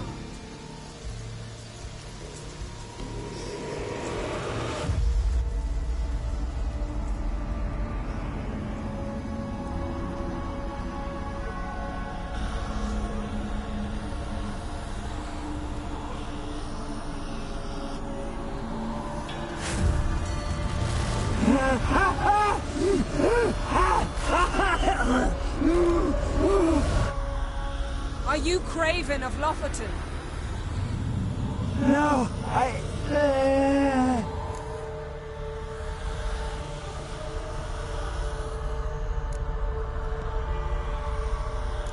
Are you Craven of Lofoten? No,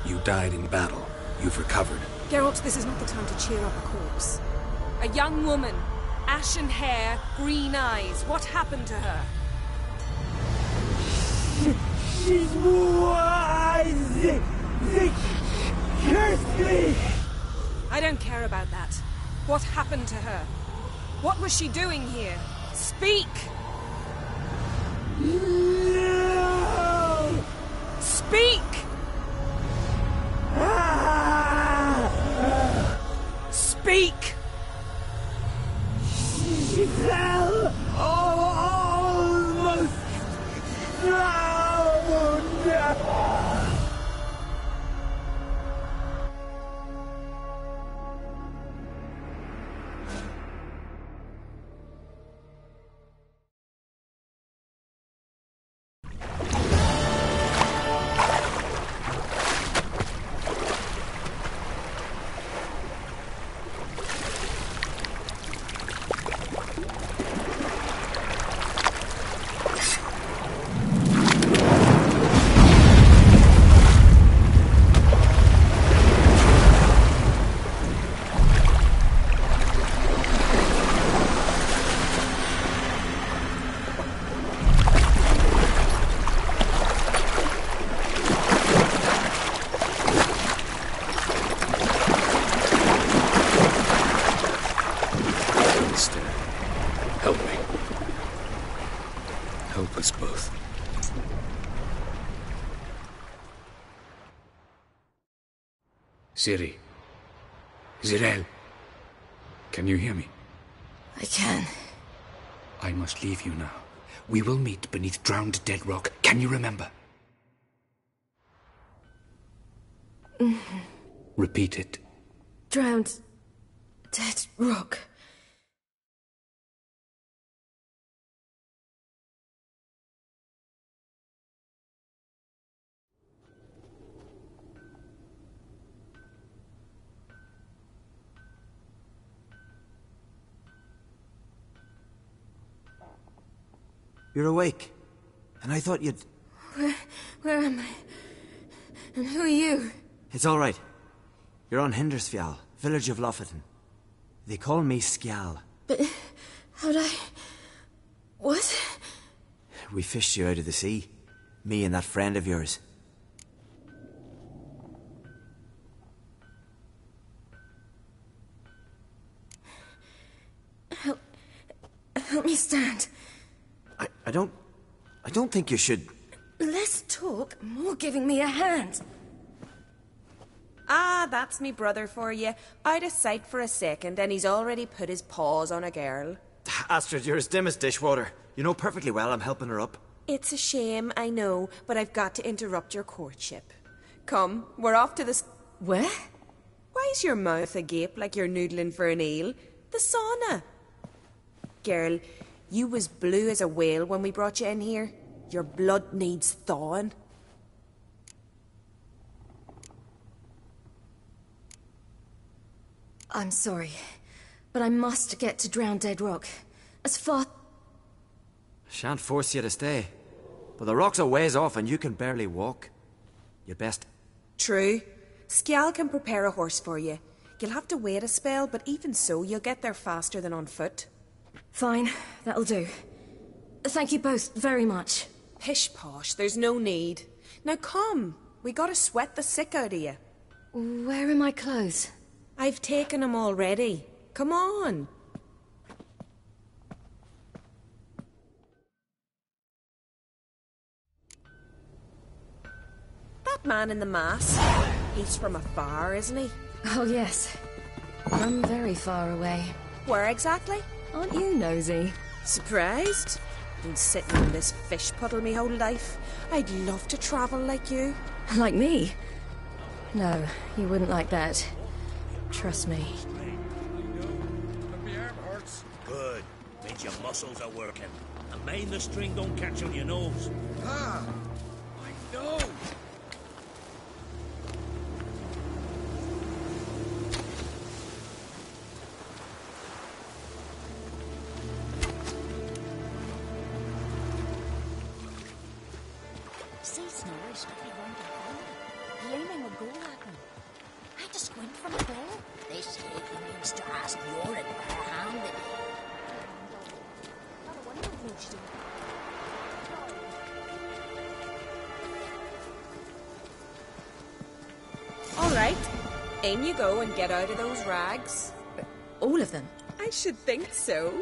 You died in battle. You've recovered. Geralt, this is not the time to cheer up a corpse. A young woman, Ashen hair, green eyes. What happened to her? She's wise! They cursed me! I don't care about that. What happened to her? What was she doing here? Speak! No! Speak! Speak! She fell! Almost drowned! Help me. Help us both. Ciri. Zirel. Can you hear me? I can. I must leave you now. We will meet beneath drowned dead rock. Can you remember? Repeat it. Drowned dead rock. You're awake. And I thought you'd... Where am I? And who are you? It's all right. You're on Hindersfjall, village of Lofoten. They call me Skjal. But how'd I... What? We fished you out of the sea. Me and that friend of yours. Help me stand. I don't think you should... Less talk, more giving me a hand. Ah, that's me brother for you. I'd a sight for a second, and he's already put his paws on a girl. Astrid, you're as dim as dishwater. You know perfectly well I'm helping her up. It's a shame, I know, but I've got to interrupt your courtship. Come, we're off to the... Where? Why's your mouth agape like you're noodling for an eel? The sauna. Girl, you was blue as a whale when we brought you in here. Your blood needs thawing. I'm sorry, but I must get to Drowned Dead Rock. As far... Shan't force you to stay. But the rock's a ways off and you can barely walk. You'd best... True. Skjal can prepare a horse for you. You'll have to wait a spell, but even so, you'll get there faster than on foot. Fine, that'll do. Thank you both very much. Pish-posh, there's no need. Now come, we gotta sweat the sick out of you. Where are my clothes? I've taken them already. Come on. That man in the mask, he's from afar, isn't he? Oh, yes. From very far away. Where exactly? Aren't you nosy? Surprised? Been sitting in this fish puddle me whole life. I'd love to travel like you. Like me? No, you wouldn't like that. Trust me. My arm hurts. Good. Means your muscles are working. And mind the string don't catch on your nose. Ah! My nose! See Snorri stuffy round the corner, aiming a goal at them. I had to squint from the ball. They say he means to ask urine by a hand. All right, in you go and get out of those rags. All of them? I should think so.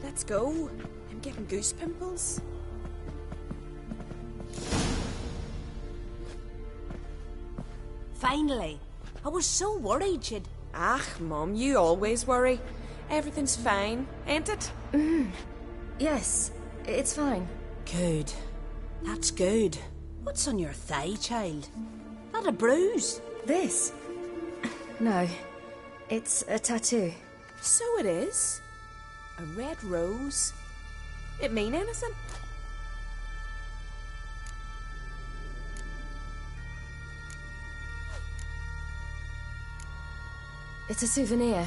Let's go. I'm getting goose pimples. Finally. I was so worried you'd... Ah, Mum, you always worry. Everything's fine, ain't it? Yes, it's fine. Good. That's good. What's on your thigh, child? Not a bruise. This? No, it's a tattoo. So it is. A red rose. It mean anything? It's a souvenir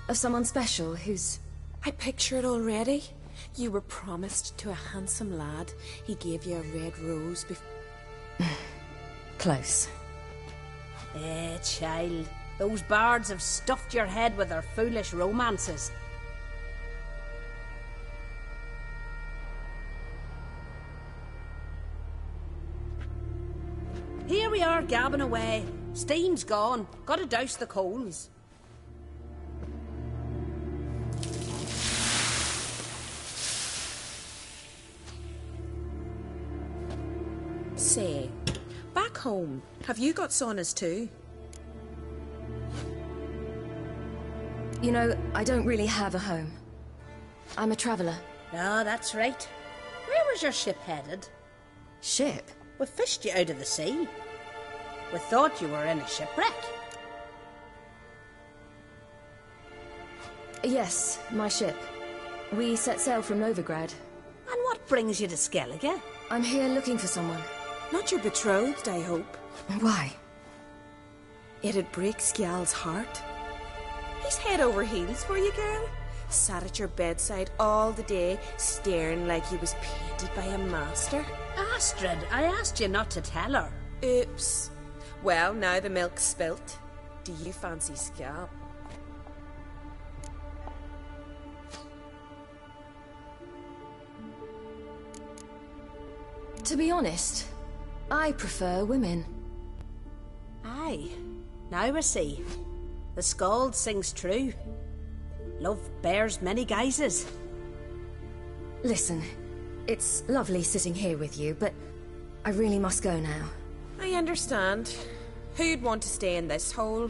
of someone special who's... I picture it already. You were promised to a handsome lad. He gave you a red rose before... close. Child. Those bards have stuffed your head with their foolish romances. Here we are, gabbing away. Steam's gone. Gotta douse the coals. Say, back home, have you got saunas too? You know, I don't really have a home. I'm a traveller. Ah, that's right. Where was your ship headed? Ship? We fished you out of the sea. We thought you were in a shipwreck. Yes, my ship. We set sail from Novigrad. And what brings you to Skellige? I'm here looking for someone. Not your betrothed, I hope. Why? It'd break Skjal's heart. He's head over heels for you, girl. Sat at your bedside all the day, staring like he was painted by a master. Astrid, I asked you not to tell her. Oops. Well, now the milk's spilt. Do you fancy Skjal? To be honest, I prefer women. Aye. Now I see. The skald sings true. Love bears many guises. Listen, it's lovely sitting here with you, but I really must go now. I understand. Who'd want to stay in this hole?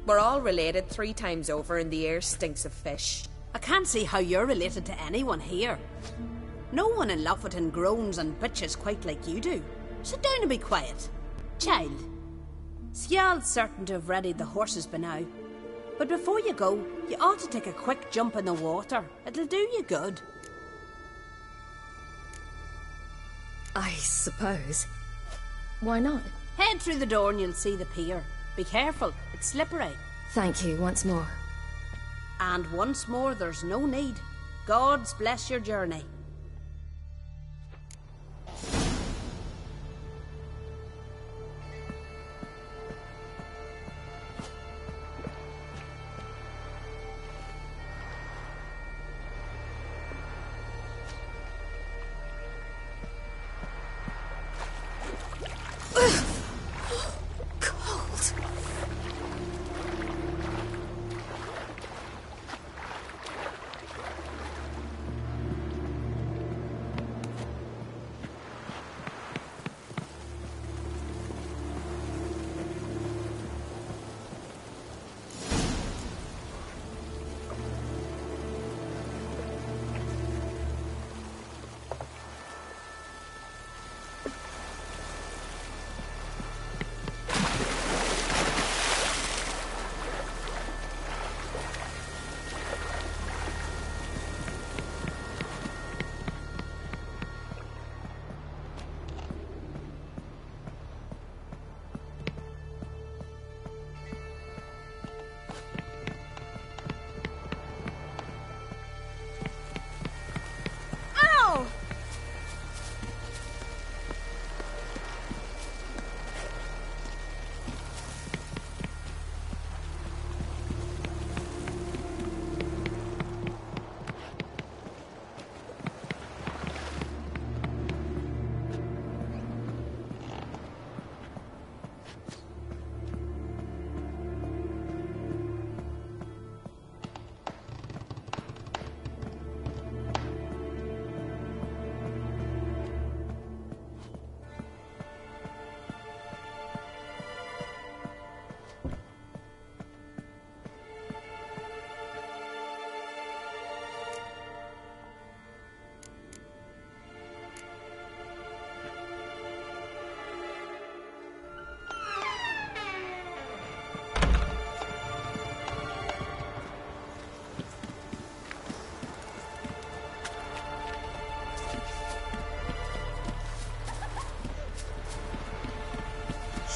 We're all related 3 times over and the air stinks of fish. I can't see how you're related to anyone here. No one in Lofferton groans and bitches quite like you do. Sit down and be quiet. Child, Skjal's certain to have readied the horses by now. But before you go, you ought to take a quick jump in the water. It'll do you good. I suppose. Why not? Head through the door and you'll see the pier. Be careful, it's slippery. Thank you once more. And once more, there's no need. Gods bless your journey.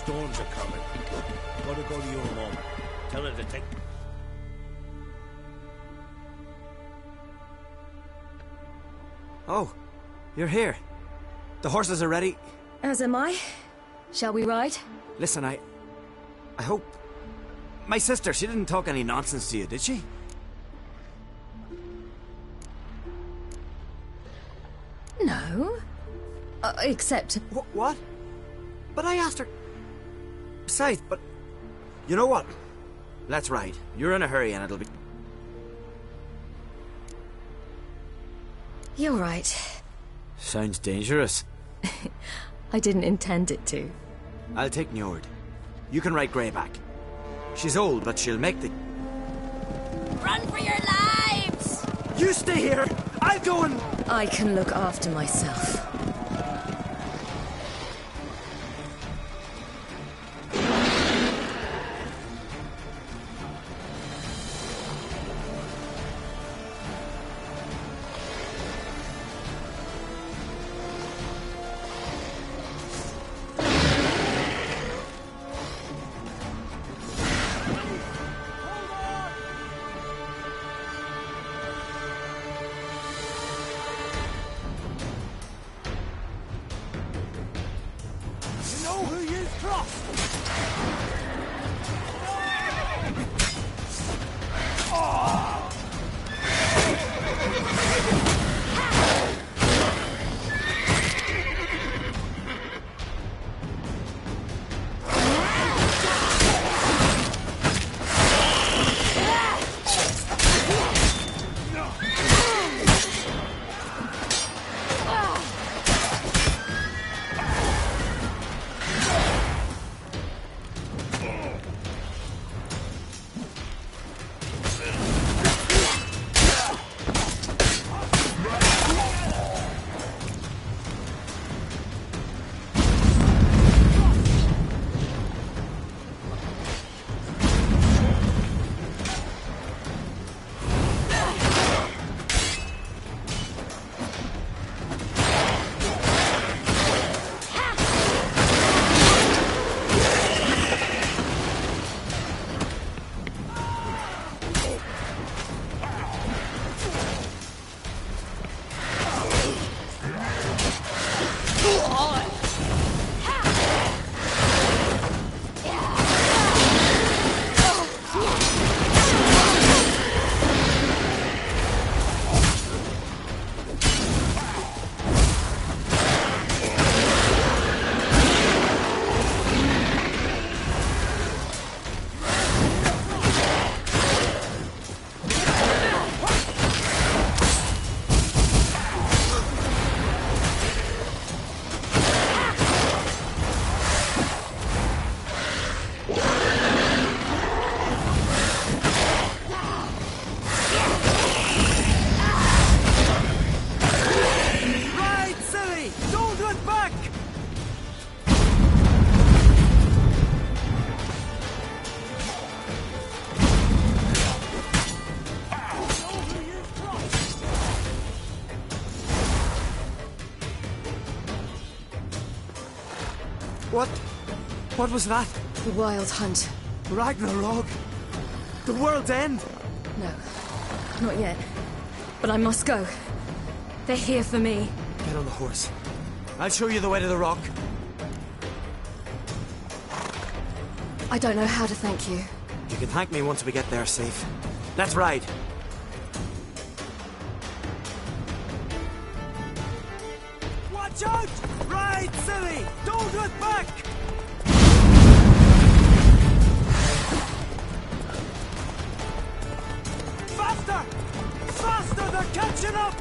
storms are coming. Gotta go to your mom. Tell her to take... Oh, you're here. The horses are ready. As am I. Shall we ride? Listen, I hope... My sister, she didn't talk any nonsense to you, did she? No. Except... What? But I asked her... Besides, but... You know what? Let's ride. You're in a hurry and it'll be... You're right. Sounds dangerous. I didn't intend it to. I'll take Njord. You can ride Greyback. She's old, but she'll make the... Run for your lives! You stay here! I'll go and... I can look after myself. What was that? The Wild Hunt. Ragnarok? The world's end? No, not yet. But I must go. They're here for me. Get on the horse. I'll show you the way to the rock. I don't know how to thank you. You can thank me once we get there safe. Let's ride. Watch out! Ride, silly! Don't look back! Faster! Faster! They're catching up!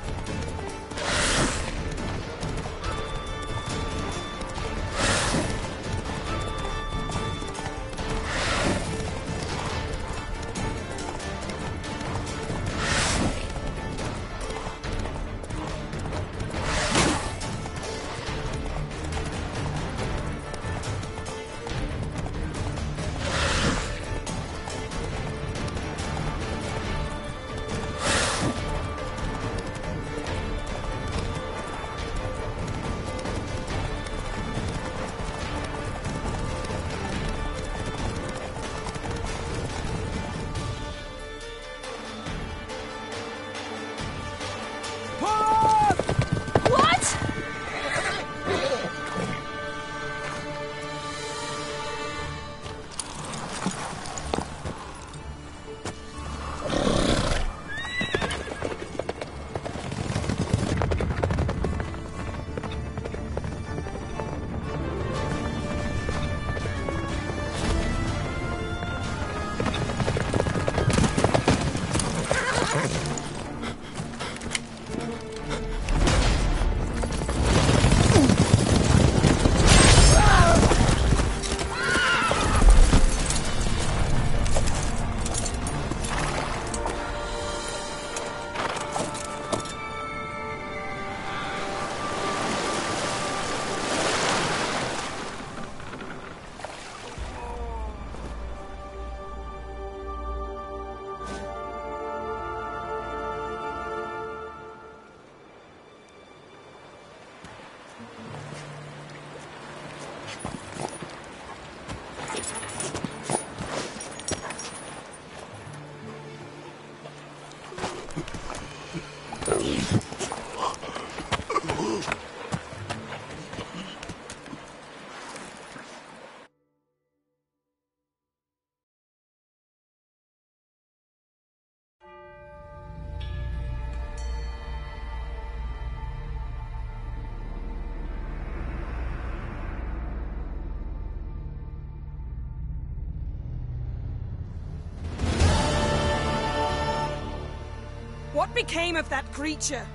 What became of that creature?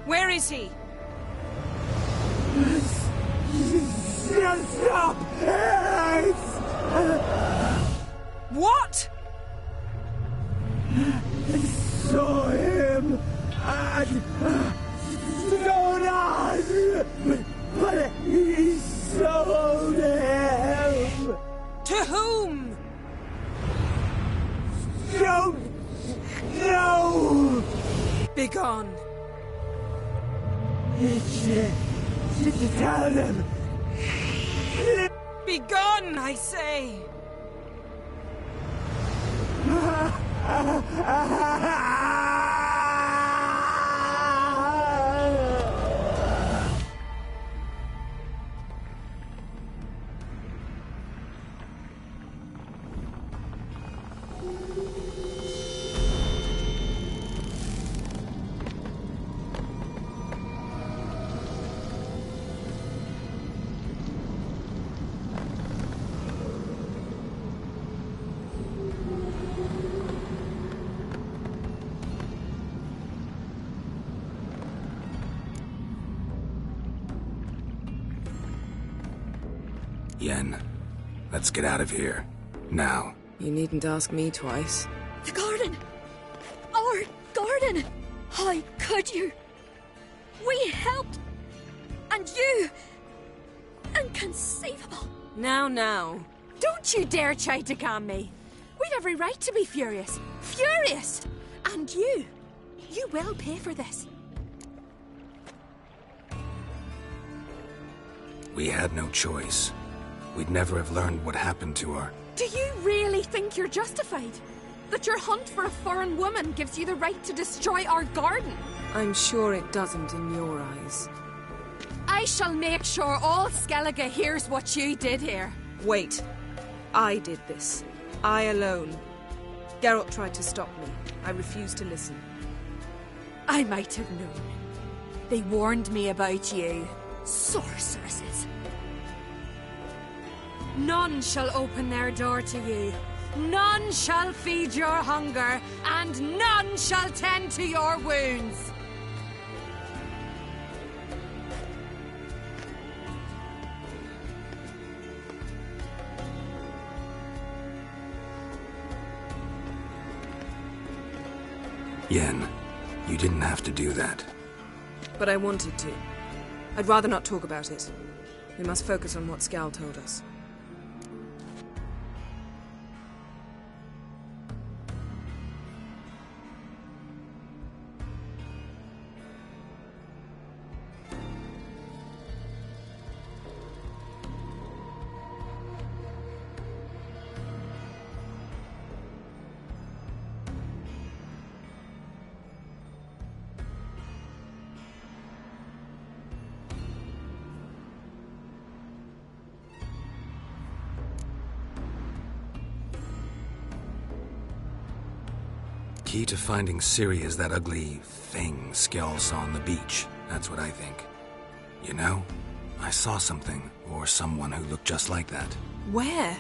Where is he? Stop! What? I saw him at Stonas, but he sold him. To whom? Don't know. Begone. Tell them. Begone, I say. Yen, let's get out of here. Now. You needn't ask me twice. The garden! Our garden! How could you? We helped! And you! Inconceivable! Now. Don't you dare try to calm me. We'd every right to be furious. Furious! And you will pay for this. We had no choice. We'd never have learned what happened to her. Do you really think you're justified? That your hunt for a foreign woman gives you the right to destroy our garden? I'm sure it doesn't in your eyes. I shall make sure all Skellige hears what you did here. Wait. I did this. I alone. Geralt tried to stop me. I refused to listen. I might have known. They warned me about you. Sorceresses. None shall open their door to you. None shall feed your hunger, and none shall tend to your wounds. Yen, you didn't have to do that. But I wanted to. I'd rather not talk about it. We must focus on what Skal told us. Key to finding Ciri is that ugly thing Skell saw on the beach. That's what I think. You know, I saw something, or someone who looked just like that. Where?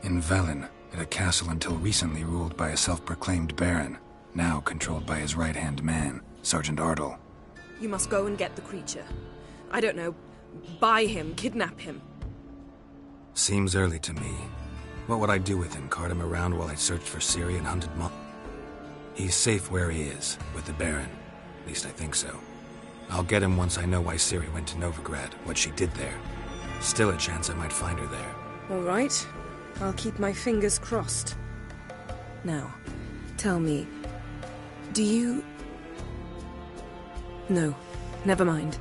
In Velen, at a castle until recently ruled by a self-proclaimed baron. now controlled by his right-hand man, Sergeant Ardle. You must go and get the creature. I don't know, buy him, kidnap him. Seems early to me. What would I do with him? Cart him around while I searched for Ciri and hunted He's safe where he is, with the Baron. At least I think so. I'll get him once I know why Ciri went to Novigrad, what she did there. Still a chance I might find her there. All right. I'll keep my fingers crossed. Now, tell me, do you... No, never mind.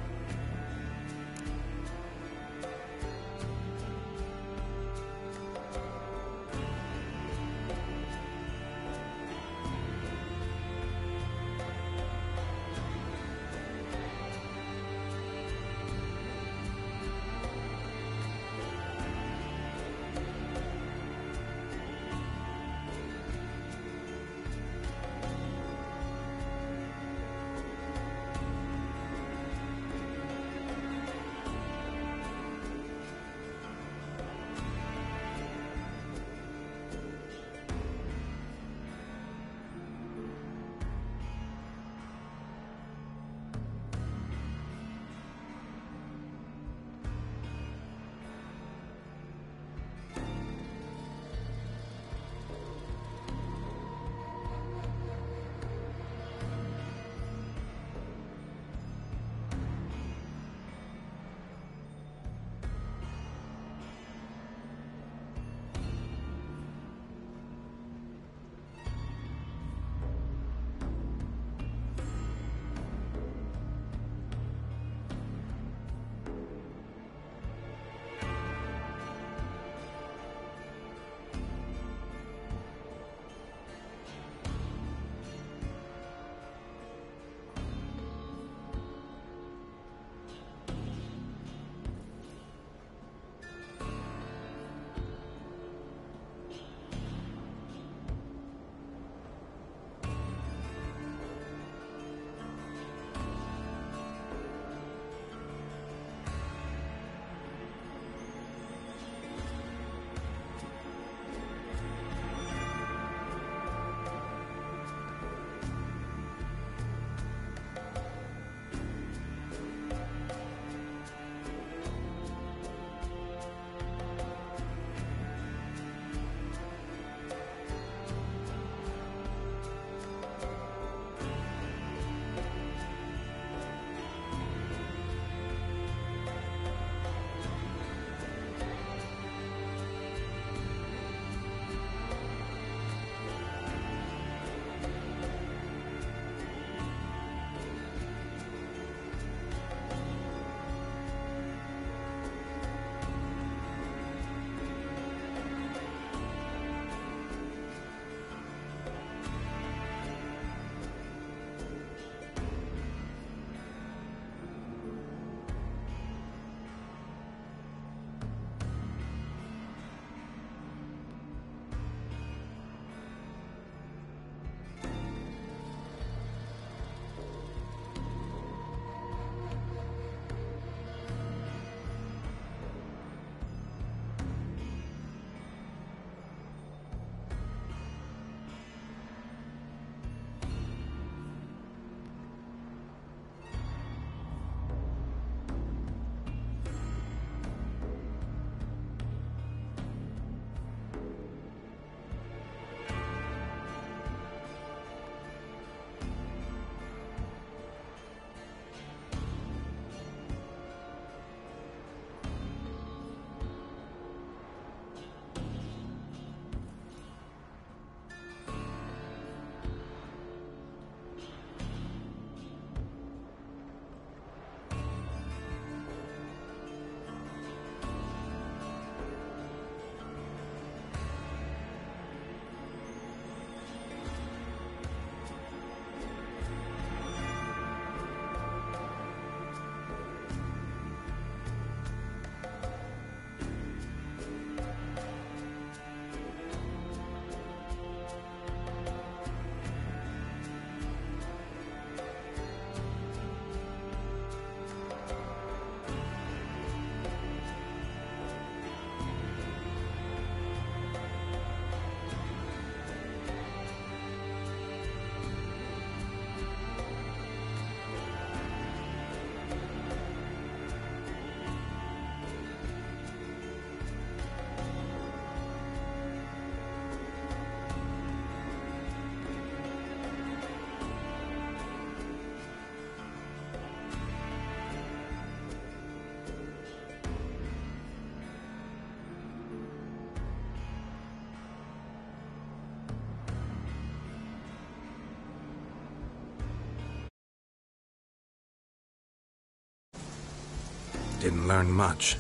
Didn't learn much,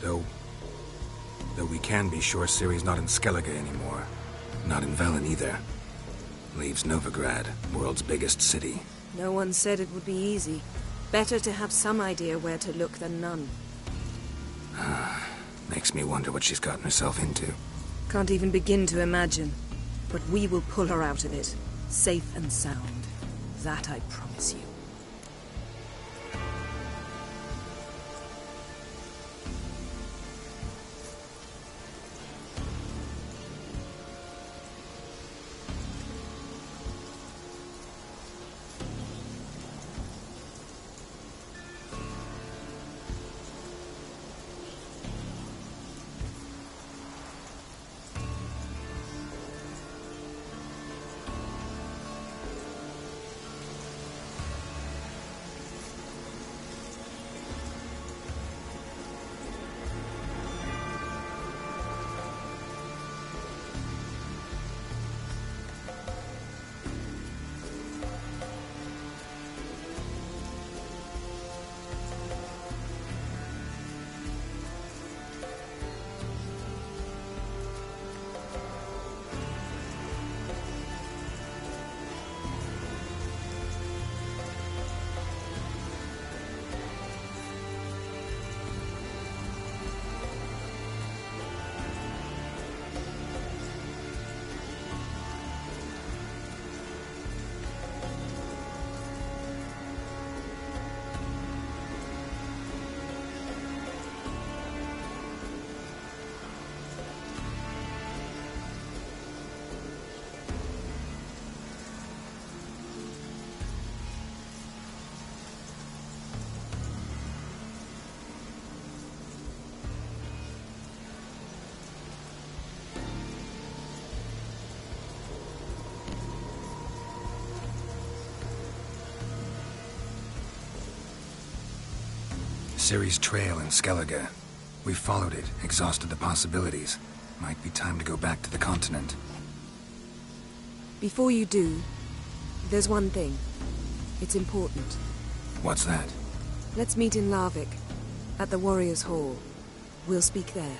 though we can be sure Ciri's not in Skellige anymore. Not in Velen either. Leaves Novigrad, world's biggest city. No one said it would be easy. Better to have some idea where to look than none. Makes me wonder what she's gotten herself into. Can't even begin to imagine. But we will pull her out of it. Safe and sound. That I promise you. Ciri's trail in Skellige. We followed it, exhausted the possibilities. Might be time to go back to the continent. Before you do, there's one thing. It's important. What's that? Let's meet in Larvik, at the Warriors' Hall. We'll speak there.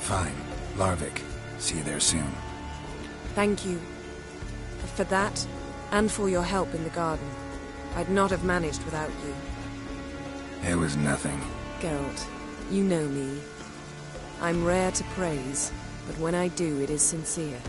Fine. Larvik. See you there soon. Thank you. For that, and for your help in the garden. I'd not have managed without you. It was nothing. Geralt, you know me. I'm rare to praise, but when I do, it is sincere.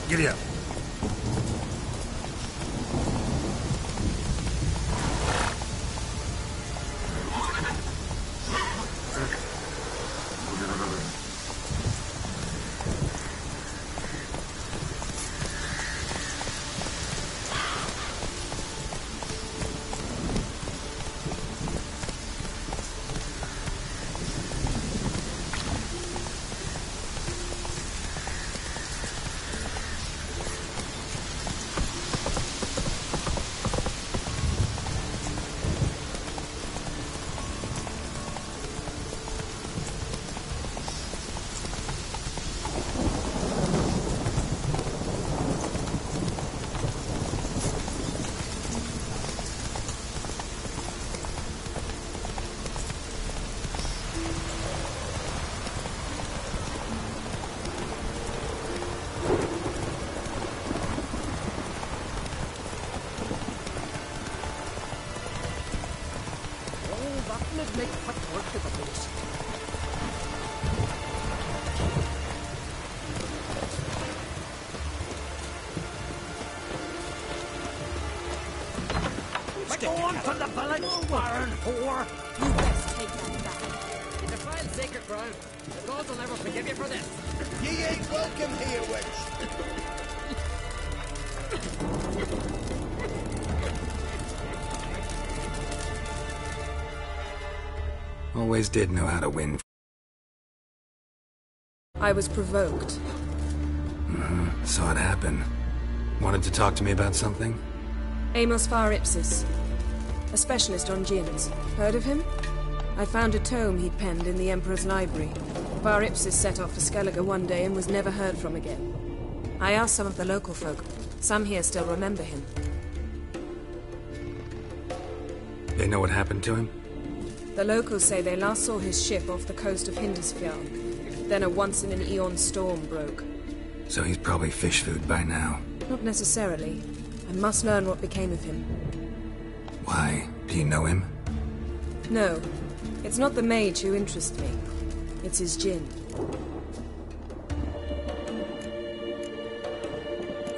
Giddy up. Make quick work of the place. Go on from the village, Baron whore! You best take that back. You defile sacred ground. The gods will never forgive you for this. Ye ain't welcome here, witch. Always did know how to win. I was provoked. Saw it happen. Wanted to talk to me about something? Amos Far Ipsis, a specialist on djinns. Heard of him? I found a tome he'd penned in the Emperor's library. Far Ipsis set off for Skellige one day and was never heard from again. I asked some of the local folk. Some here still remember him. They know what happened to him? The locals say they last saw his ship off the coast of Hindisfjall. Then a once-in-an-eon storm broke. So he's probably fish food by now. Not necessarily. I must learn what became of him. Why? Do you know him? No. It's not the mage who interests me. It's his djinn.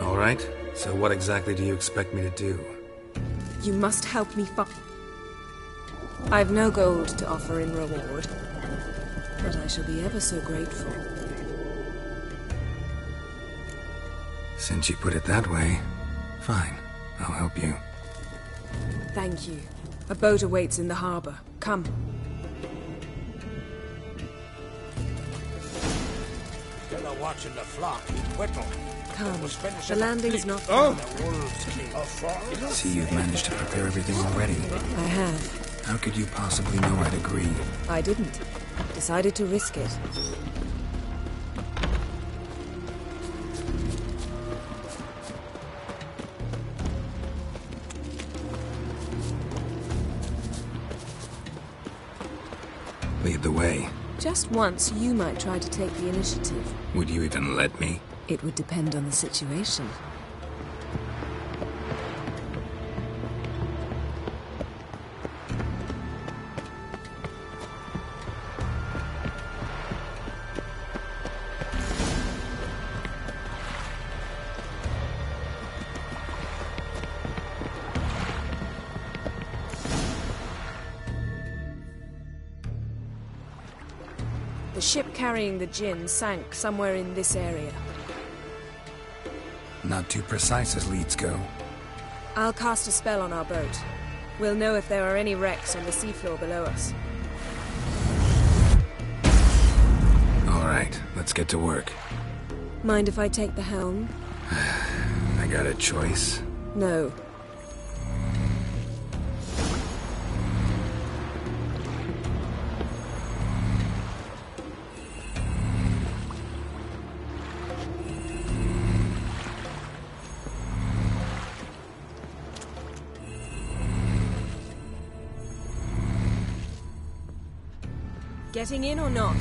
All right. So what exactly do you expect me to do? You must help me I've no gold to offer in reward, but I shall be ever so grateful. Since you put it that way, fine. I'll help you. Thank you. A boat awaits in the harbor. Come. Still watching the flock eat whittle. Come. The landing's not far. See, you've managed to prepare everything already. I have. How could you possibly know I'd agree? I didn't. Decided to risk it. Lead the way. Just once, you might try to take the initiative. Would you even let me? It would depend on the situation. The ship carrying the djinn sank somewhere in this area. Not too precise as leads go. I'll cast a spell on our boat. We'll know if there are any wrecks on the seafloor below us. All right, let's get to work. Mind if I take the helm? I got a choice. No. Getting in or not?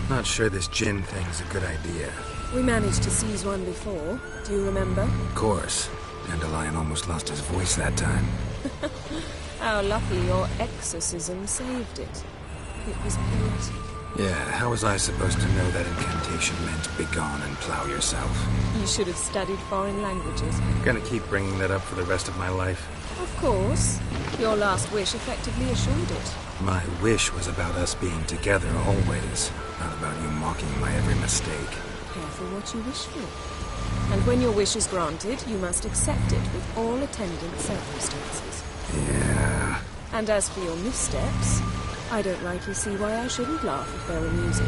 Not sure this djinn thing's a good idea. We managed to seize one before. Do you remember? Of course. Dandelion almost lost his voice that time. How lucky your exorcism saved it. It was poetic. Yeah, how was I supposed to know that incantation meant begone and plow yourself? You should have studied foreign languages. Gonna keep bringing that up for the rest of my life. Of course. Your last wish effectively assured it. My wish was about us being together always, not about you mocking my every mistake. Careful what you wish for. And when your wish is granted, you must accept it with all attendant circumstances. Yeah. And as for your missteps, I don't rightly see why I shouldn't laugh if they're amusing.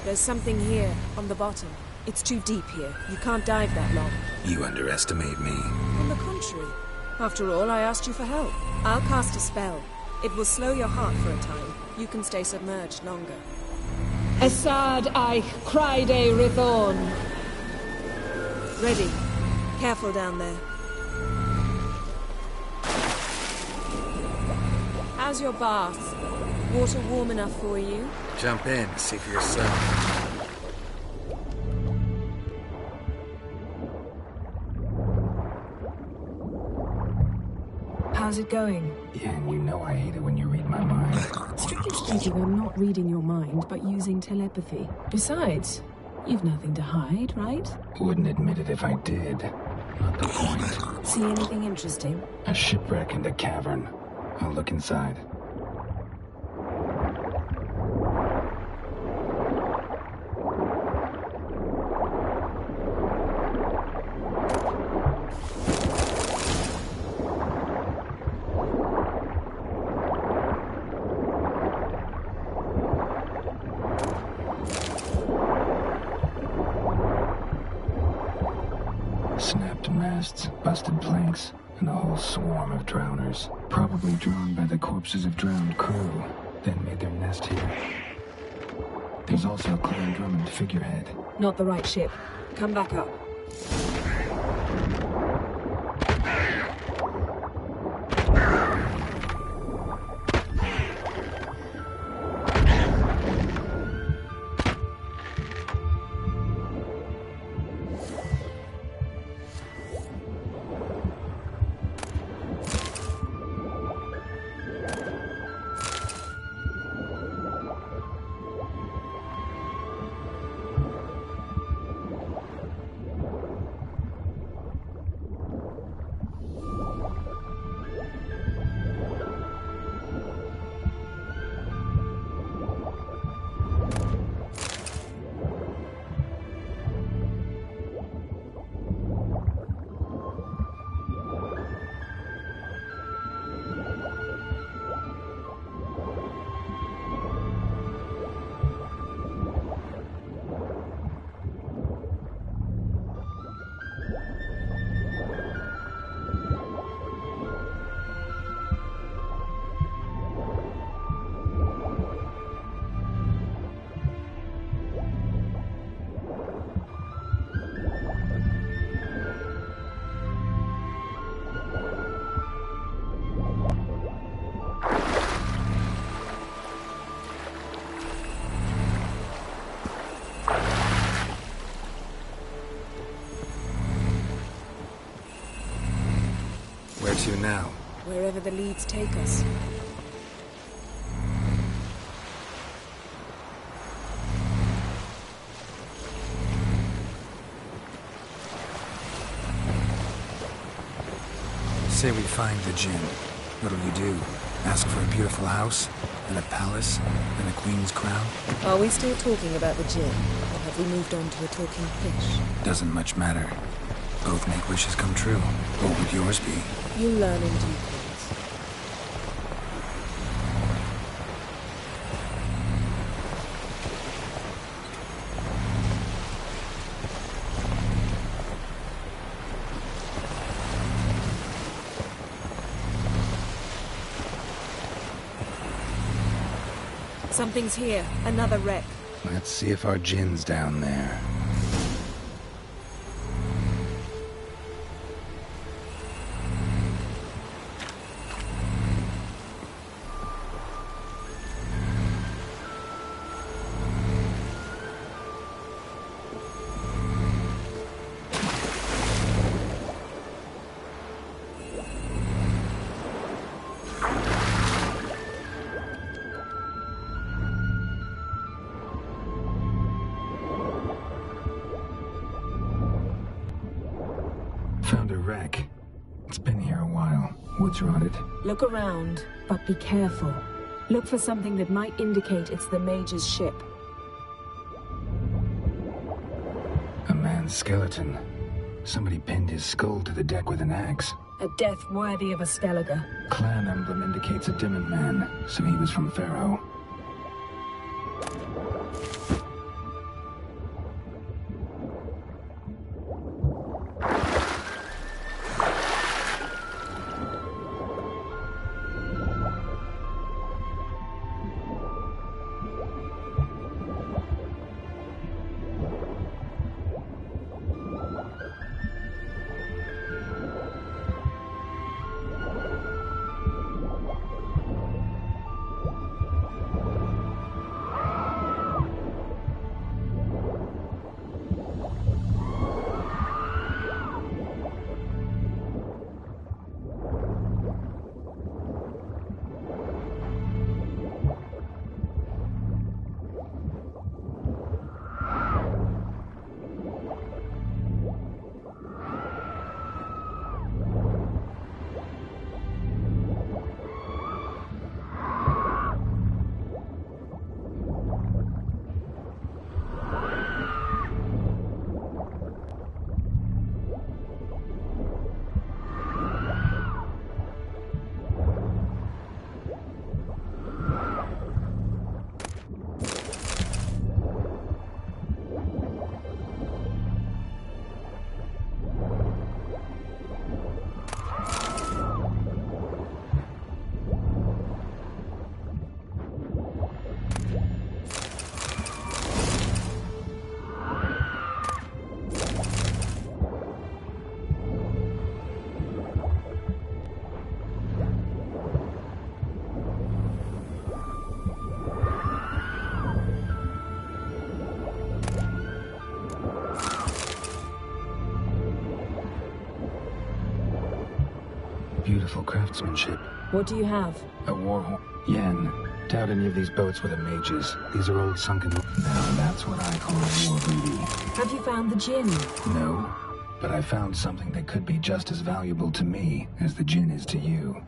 There's something here, on the bottom. It's too deep here. You can't dive that long. You underestimate me. On the contrary. After all, I asked you for help. I'll cast a spell. It will slow your heart for a time. You can stay submerged longer. Assad Eich Cryde Rithorn. Ready. Careful down there. How's your bath? Water warm enough for you? Jump in, see for yourself. How's it going? Yeah, you know I hate it when you read my mind. Strictly speaking, I'm not reading your mind, but using telepathy. Besides, you've nothing to hide, right? Wouldn't admit it if I did. Not the point. See anything interesting? A shipwreck in the cavern. I'll look inside. Snapped masts, busted planks, and a whole swarm of drowners. Probably drawn by the corpses of drowned crew, then made their nest here. There's also a Clan Drummond figurehead. Not the right ship. Come back up. Where to now? Wherever the leads take us. Say we find the djinn. What'll you do? Ask for a beautiful house? And a palace? And a queen's crown? Are we still talking about the djinn? Or have we moved on to a talking fish? Doesn't much matter. Both make wishes come true. What would yours be? You learn in due course. Something's here. Another wreck. Let's see if our djinn's down there. wreck. It's been here a while. Woods rotted. Look around, but be careful. Look for something that might indicate it's the Mage's ship. A man's skeleton. Somebody pinned his skull to the deck with an axe. A death worthy of a Skellige. Clan emblem indicates a Dimmen man, so he was from Pharaoh. Beautiful craftsmanship. What do you have? A war horn. Yen. Doubt any of these boats were the mages. These are old sunken... Now that's what I call war booty. Have you found the Jinn? No. But I found something that could be just as valuable to me as the Jinn is to you.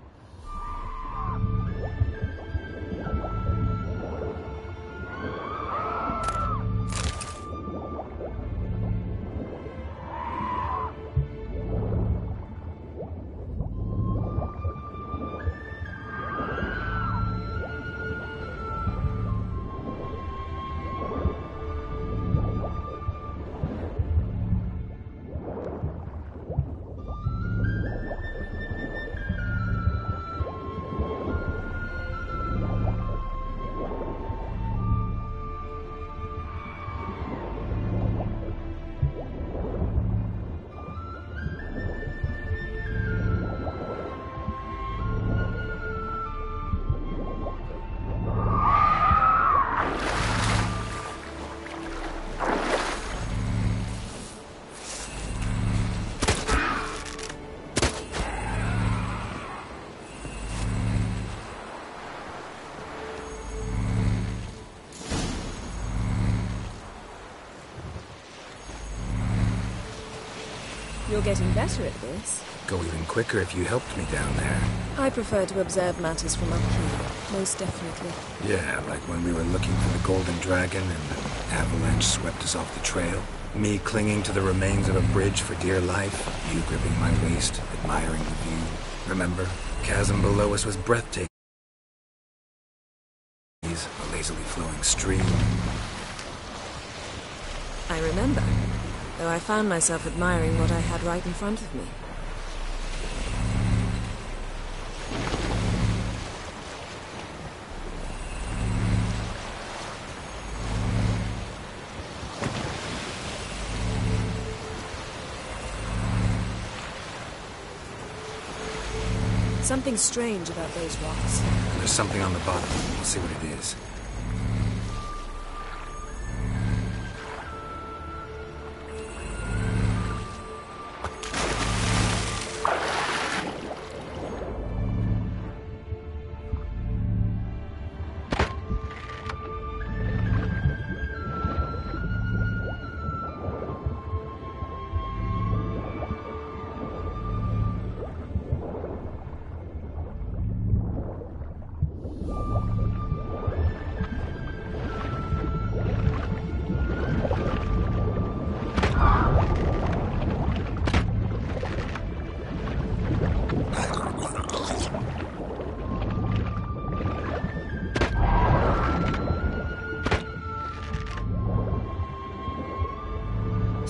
You're getting better at this. Go even quicker if you helped me down there. I prefer to observe matters from up here, most definitely. Yeah, like when we were looking for the Golden Dragon and the avalanche swept us off the trail. Me clinging to the remains of a bridge for dear life. You gripping my waist, admiring the view. Remember? Chasm below us was breathtaking. A lazily flowing stream. I remember, though I found myself admiring what I had right in front of me. Something strange about those rocks. There's something on the bottom. We'll see what it is.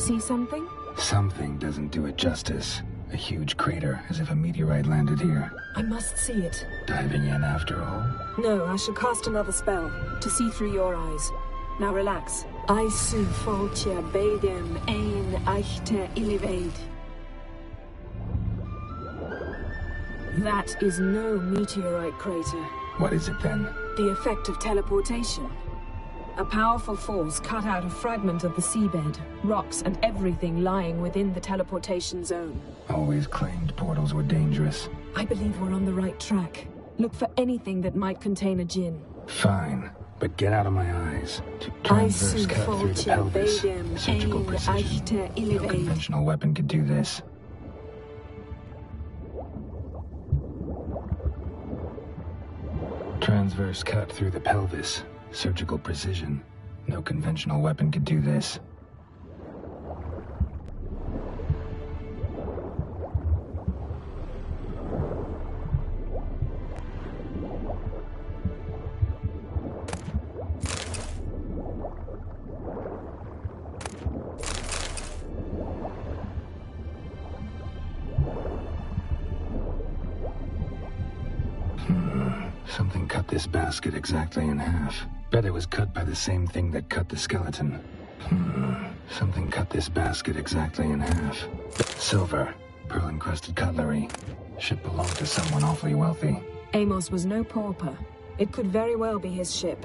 see something? Something doesn't do it justice. A huge crater, as if a meteorite landed here. I must see it. Diving in after all? No, I shall cast another spell, to see through your eyes. Now relax. I su foltje bedem ein eichte illiveid. That is no meteorite crater. What is it then? The effect of teleportation. A powerful force cut out a fragment of the seabed, rocks and everything lying within the teleportation zone. Always claimed portals were dangerous. I believe we're on the right track. Look for anything that might contain a djinn. Fine, but get out of my eyes. To transverse cut through the pelvis. Surgical precision. No conventional weapon could do this. Transverse cut through the pelvis. Surgical precision. No conventional weapon could do this. Something cut this basket exactly in half. Bet it was cut by the same thing that cut the skeleton. Something cut this basket exactly in half. Silver. Pearl-encrusted cutlery. Ship belonged to someone awfully wealthy. Amos was no pauper. It could very well be his ship.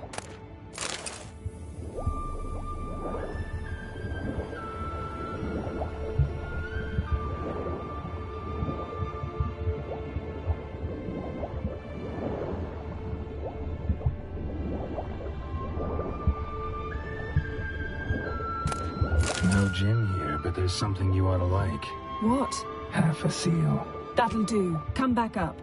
No gin here, but there's something you ought to like. What? Half a seal. That'll do. Come back up.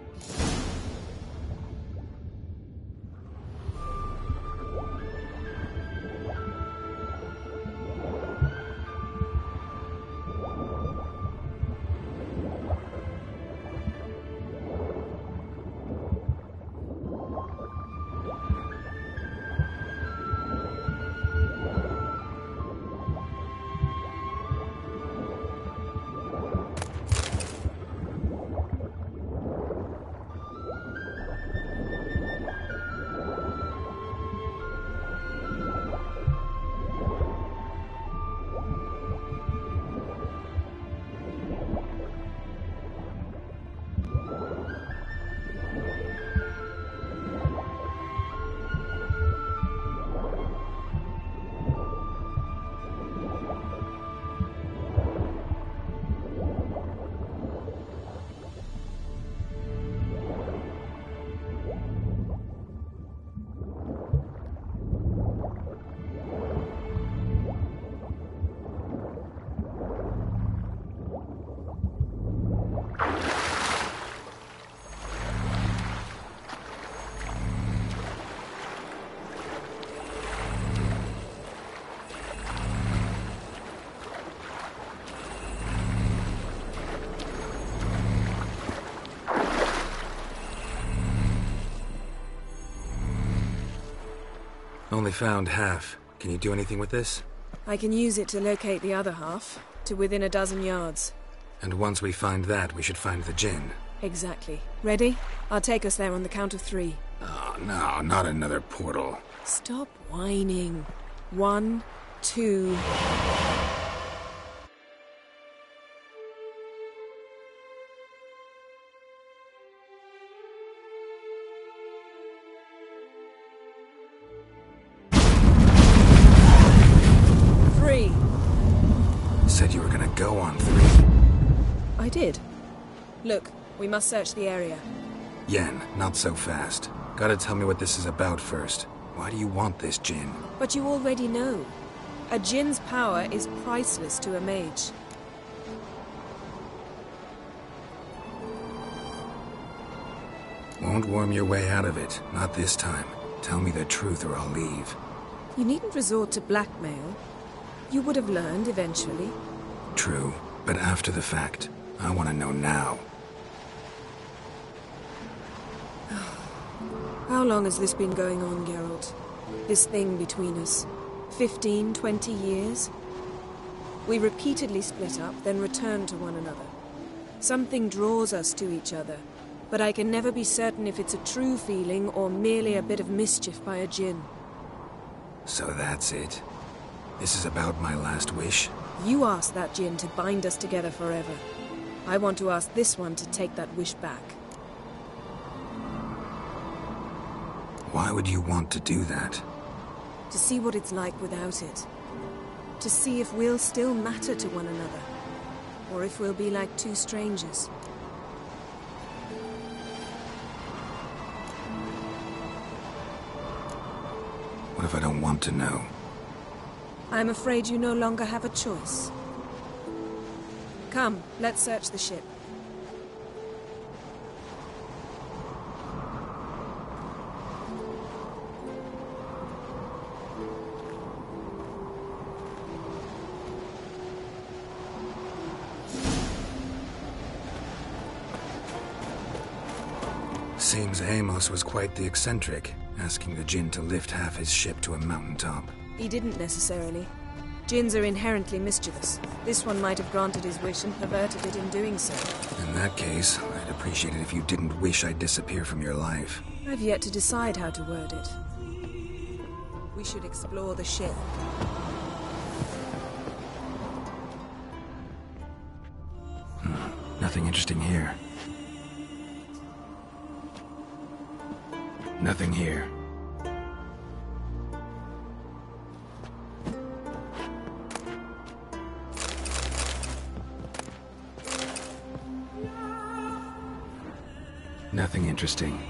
Only found half. Can you do anything with this? I can use it to locate the other half, to within a dozen yards. And once we find that, we should find the gin. Exactly. Ready? I'll take us there on the count of 3. Oh, no, not another portal. Stop whining. 1, 2... Said you were gonna go on 3. I did. Look, we must search the area. Yen, not so fast. Gotta tell me what this is about first. Why do you want this gin? But you already know. A djinn's power is priceless to a mage. Won't worm your way out of it. Not this time. Tell me the truth or I'll leave. You needn't resort to blackmail. You would have learned eventually. True, but after the fact. I want to know now. How long has this been going on, Geralt? This thing between us? 15, 20 years? We repeatedly split up, then return to one another. Something draws us to each other, but I can never be certain if it's a true feeling or merely a bit of mischief by a djinn. So that's it. This is about my last wish? You asked that djinn to bind us together forever. I want to ask this one to take that wish back. Why would you want to do that? To see what it's like without it. To see if we'll still matter to one another. Or if we'll be like two strangers. What if I don't want to know? I'm afraid you no longer have a choice. Come, let's search the ship. Seems Amos was quite the eccentric, asking the djinn to lift half his ship to a mountaintop. He didn't necessarily. Djinns are inherently mischievous. This one might have granted his wish and perverted it in doing so. In that case, I'd appreciate it if you didn't wish I'd disappear from your life. I've yet to decide how to word it. We should explore the ship. Nothing interesting here. Nothing here. Nothing interesting.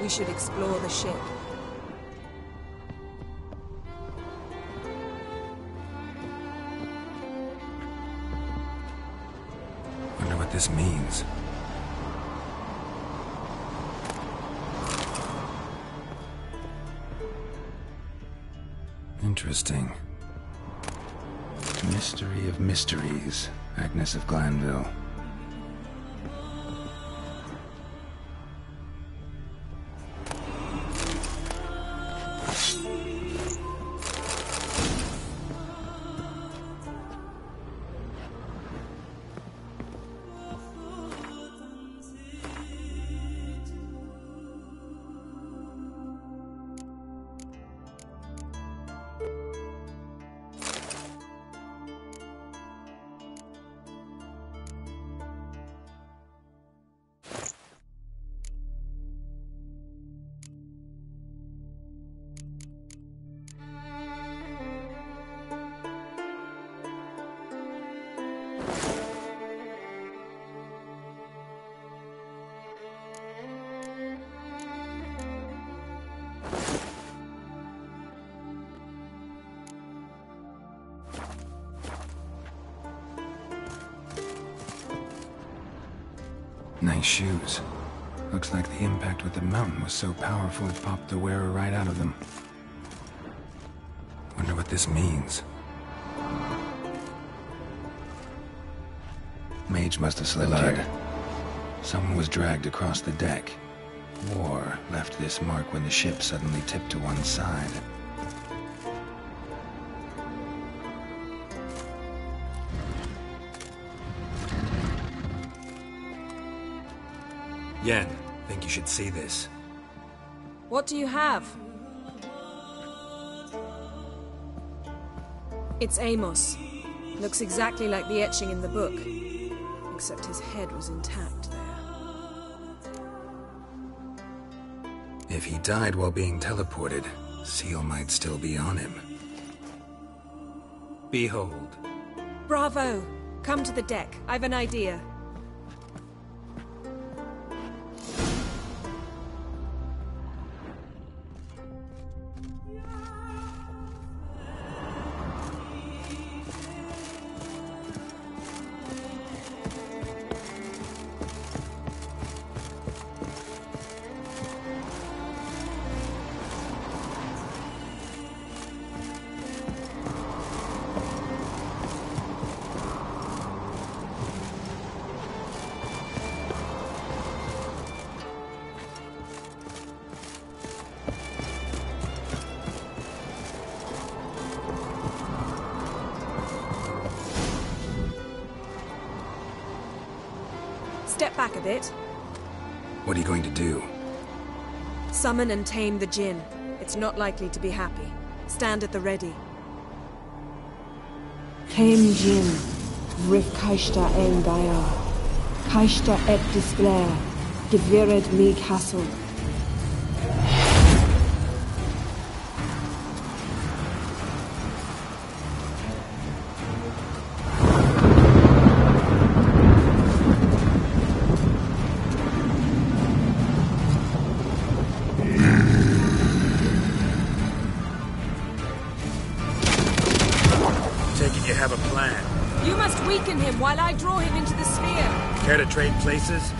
We should explore the ship. Wonder what this means. Interesting. Mystery of mysteries, Agnes of Glanville. Nice shoes. Looks like the impact with the mountain was so powerful it popped the wearer right out of them. Wonder what this means. Mage must have slipped here. Someone was dragged across the deck. War left this mark when the ship suddenly tipped to one side. Yen, think you should see this. What do you have? It's Amos. Looks exactly like the etching in the book. Except his head was intact there. If he died while being teleported, Seal might still be on him. Behold. Bravo! Come to the deck. I've an idea. Step back a bit. What are you going to do? Summon and tame the djinn. It's not likely to be happy. Stand at the ready. Tame Jin, Rif Kaishta en Gaia, Kaishta et Displair, Devired me Castle. You have a plan. You must weaken him while I draw him into the sphere. Care to trade places?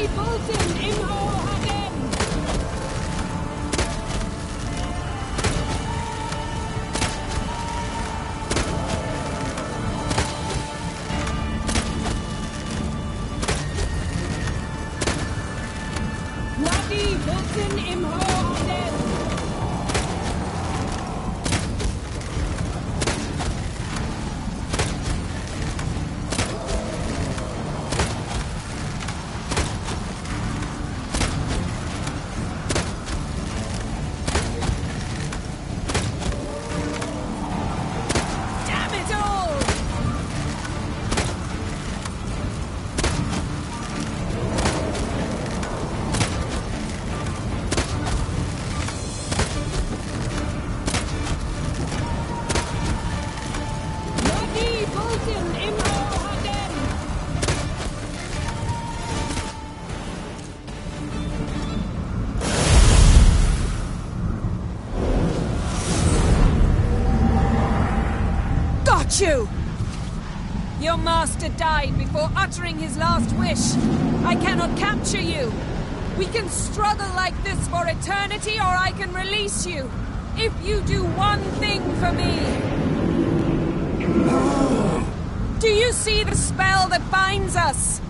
Bolton Imho Haden! Wadi Bolton Imho Haden! Damn it all! Wadi Bolton Imho Haden! Got you! Your master died before uttering his last wish. I cannot capture you. We can struggle like this for eternity, or I can release you. If you do one thing for me. Do you see the spell that binds us?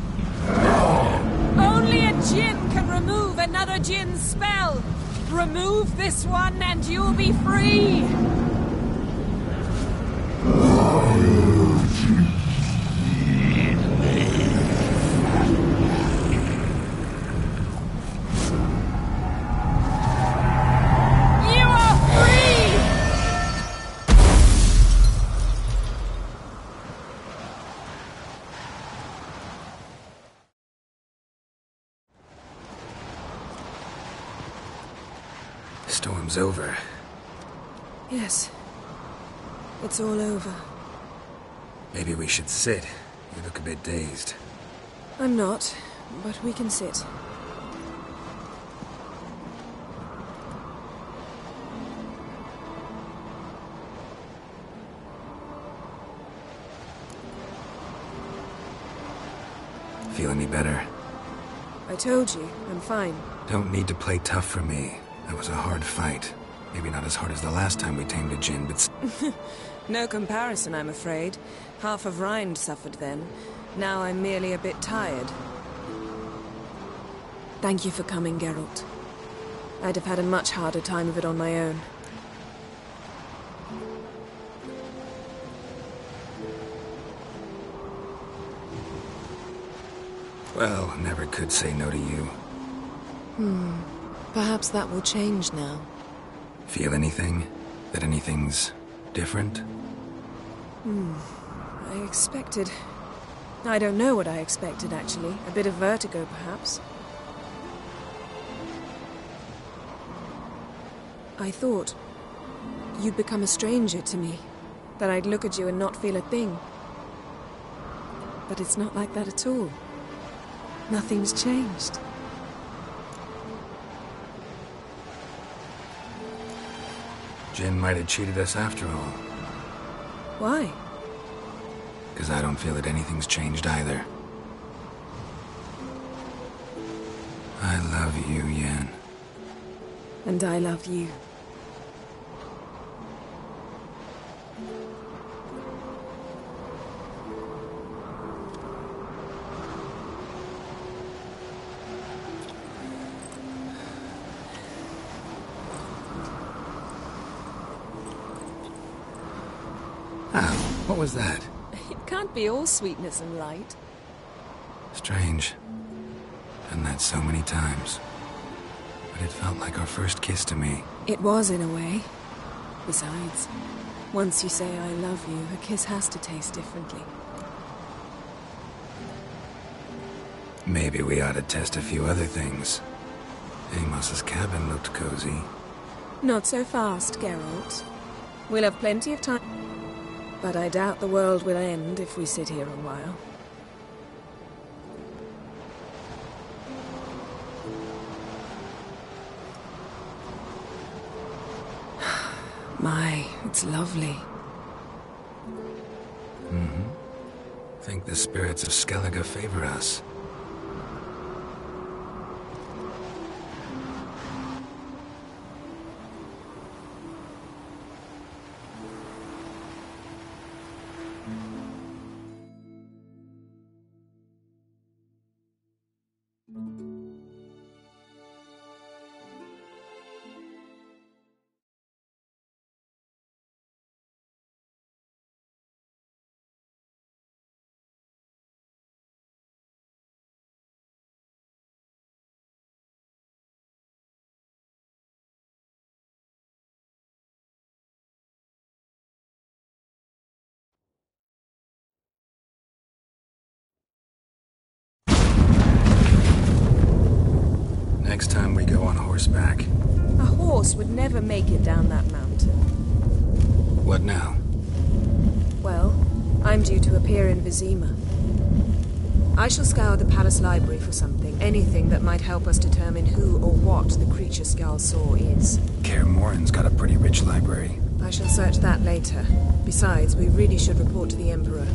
Only a djinn can remove another djinn's spell. Remove this one and you'll be free. You are free! Storm's over. Yes. It's all over. Maybe we should sit. You look a bit dazed. I'm not, but we can sit. Feel any better? I told you, I'm fine. Don't need to play tough for me. That was a hard fight. Maybe not as hard as the last time we tamed a djinn, but... No comparison, I'm afraid. Half of Rind suffered then. Now I'm merely a bit tired. Thank you for coming, Geralt. I'd have had a much harder time of it on my own. Well, never could say no to you. Perhaps that will change now. Feel anything? That anything's different? I expected... I don't know what I expected, actually. A bit of vertigo, perhaps. I thought you'd become a stranger to me. That I'd look at you and not feel a thing. But it's not like that at all. Nothing's changed. Jinn might have cheated us after all. Why? Because I don't feel that anything's changed either. I love you, Yen. And I love you. What was that? It can't be all sweetness and light. Strange. Done that so many times. But it felt like our first kiss to me. It was, in a way. Besides, once you say I love you, a kiss has to taste differently. Maybe we ought to test a few other things. Amos's cabin looked cozy. Not so fast, Geralt. We'll have plenty of time. But I doubt the world will end if we sit here a while. My, it's lovely. Think the spirits of Skellige favor us. horseback. A horse would never make it down that mountain. What now? Well, I'm due to appear in Vizima. I shall scour the palace library for something, anything that might help us determine who or what the creature Skjal saw is. Kaer Morhen's got a pretty rich library. I shall search that later. Besides, we really should report to the Emperor.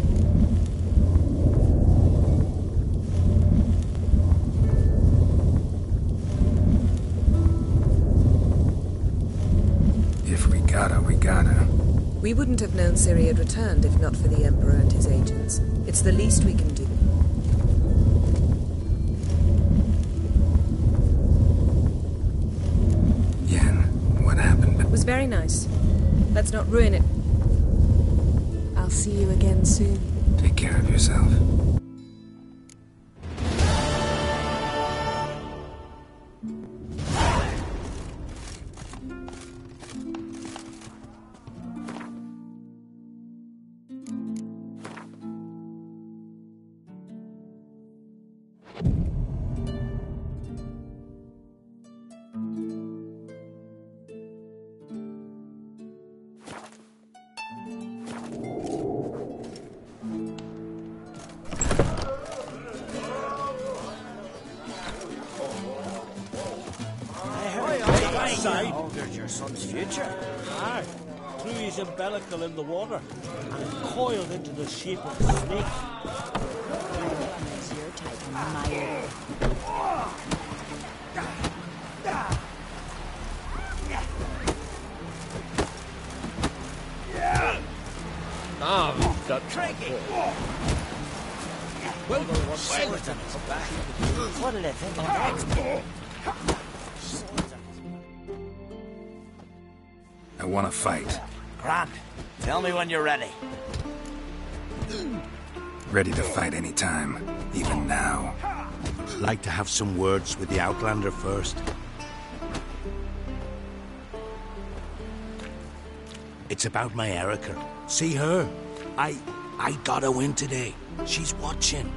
If we gotta, we gotta. We wouldn't have known Ciri had returned if not for the Emperor and his agents. It's the least we can do. Yen, what happened? It was very nice. Let's not ruin it. I'll see you again soon. Take care of yourself. There's your son's future. Aye. Threw his umbilical in the water and coiled into the shape of a snake. It's your type of my That's tricky. Well, swords on his back. What'll they think of that? I want to fight. Grant, tell me when you're ready. Ready to fight anytime, even now. Like to have some words with the Outlander first. It's about my Erica. See her? I gotta win today. She's watching.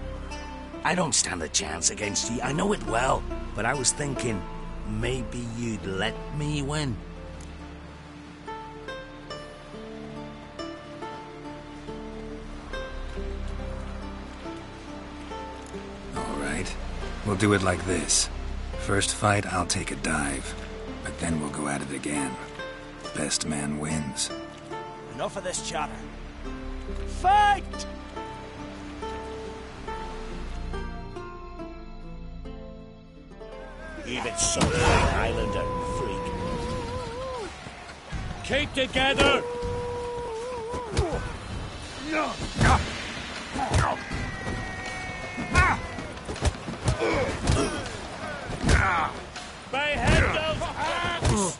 I don't stand a chance against you. I know it well. But I was thinking, maybe you'd let me win. All right. We'll do it like this. First fight, I'll take a dive. But then we'll go at it again. Best man wins. Enough of this chatter. Fight! Even so, Highlander, freak. Keep together! My head goes axe!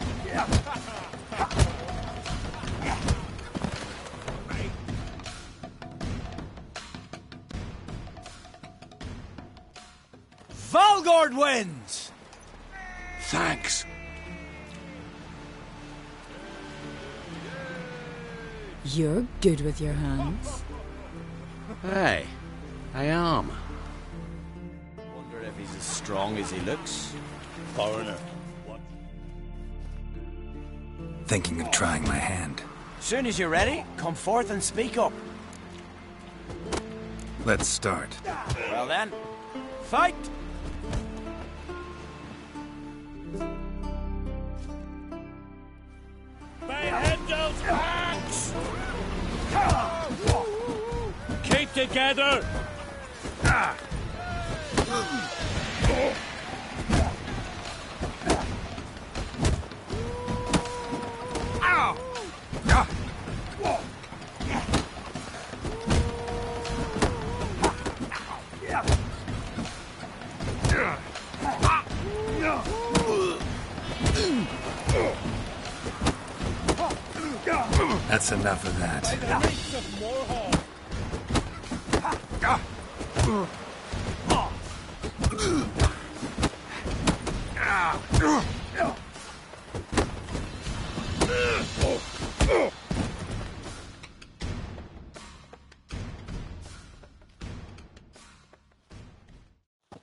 Valgord wins! Thanks. You're good with your hands. Hey, I am. Wonder if he's as strong as he looks. Foreigner. What? Thinking of trying my hand. Soon as you're ready, come forth and speak up. Let's start. Well then, fight! My head goes axe! Keep together! That's enough of that.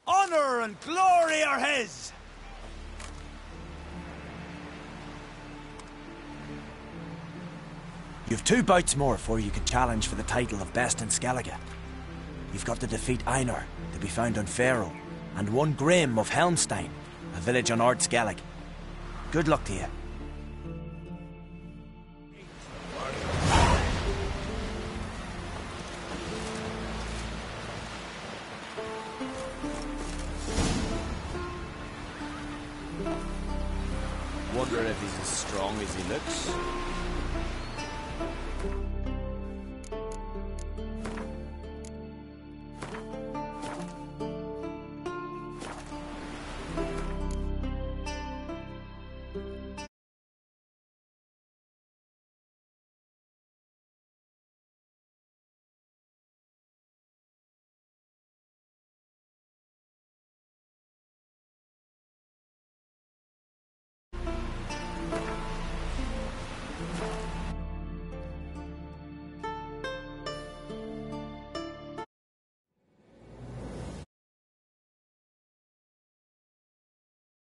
Honor and glory are his! You've 2 bouts more before you can challenge for the title of Best in Skellige. You've got to defeat Einar, to be found on Faroe, and 1 Grim of Helmstein, a village on Ard Skellig. Good luck to you. Wonder if he's as strong as he looks.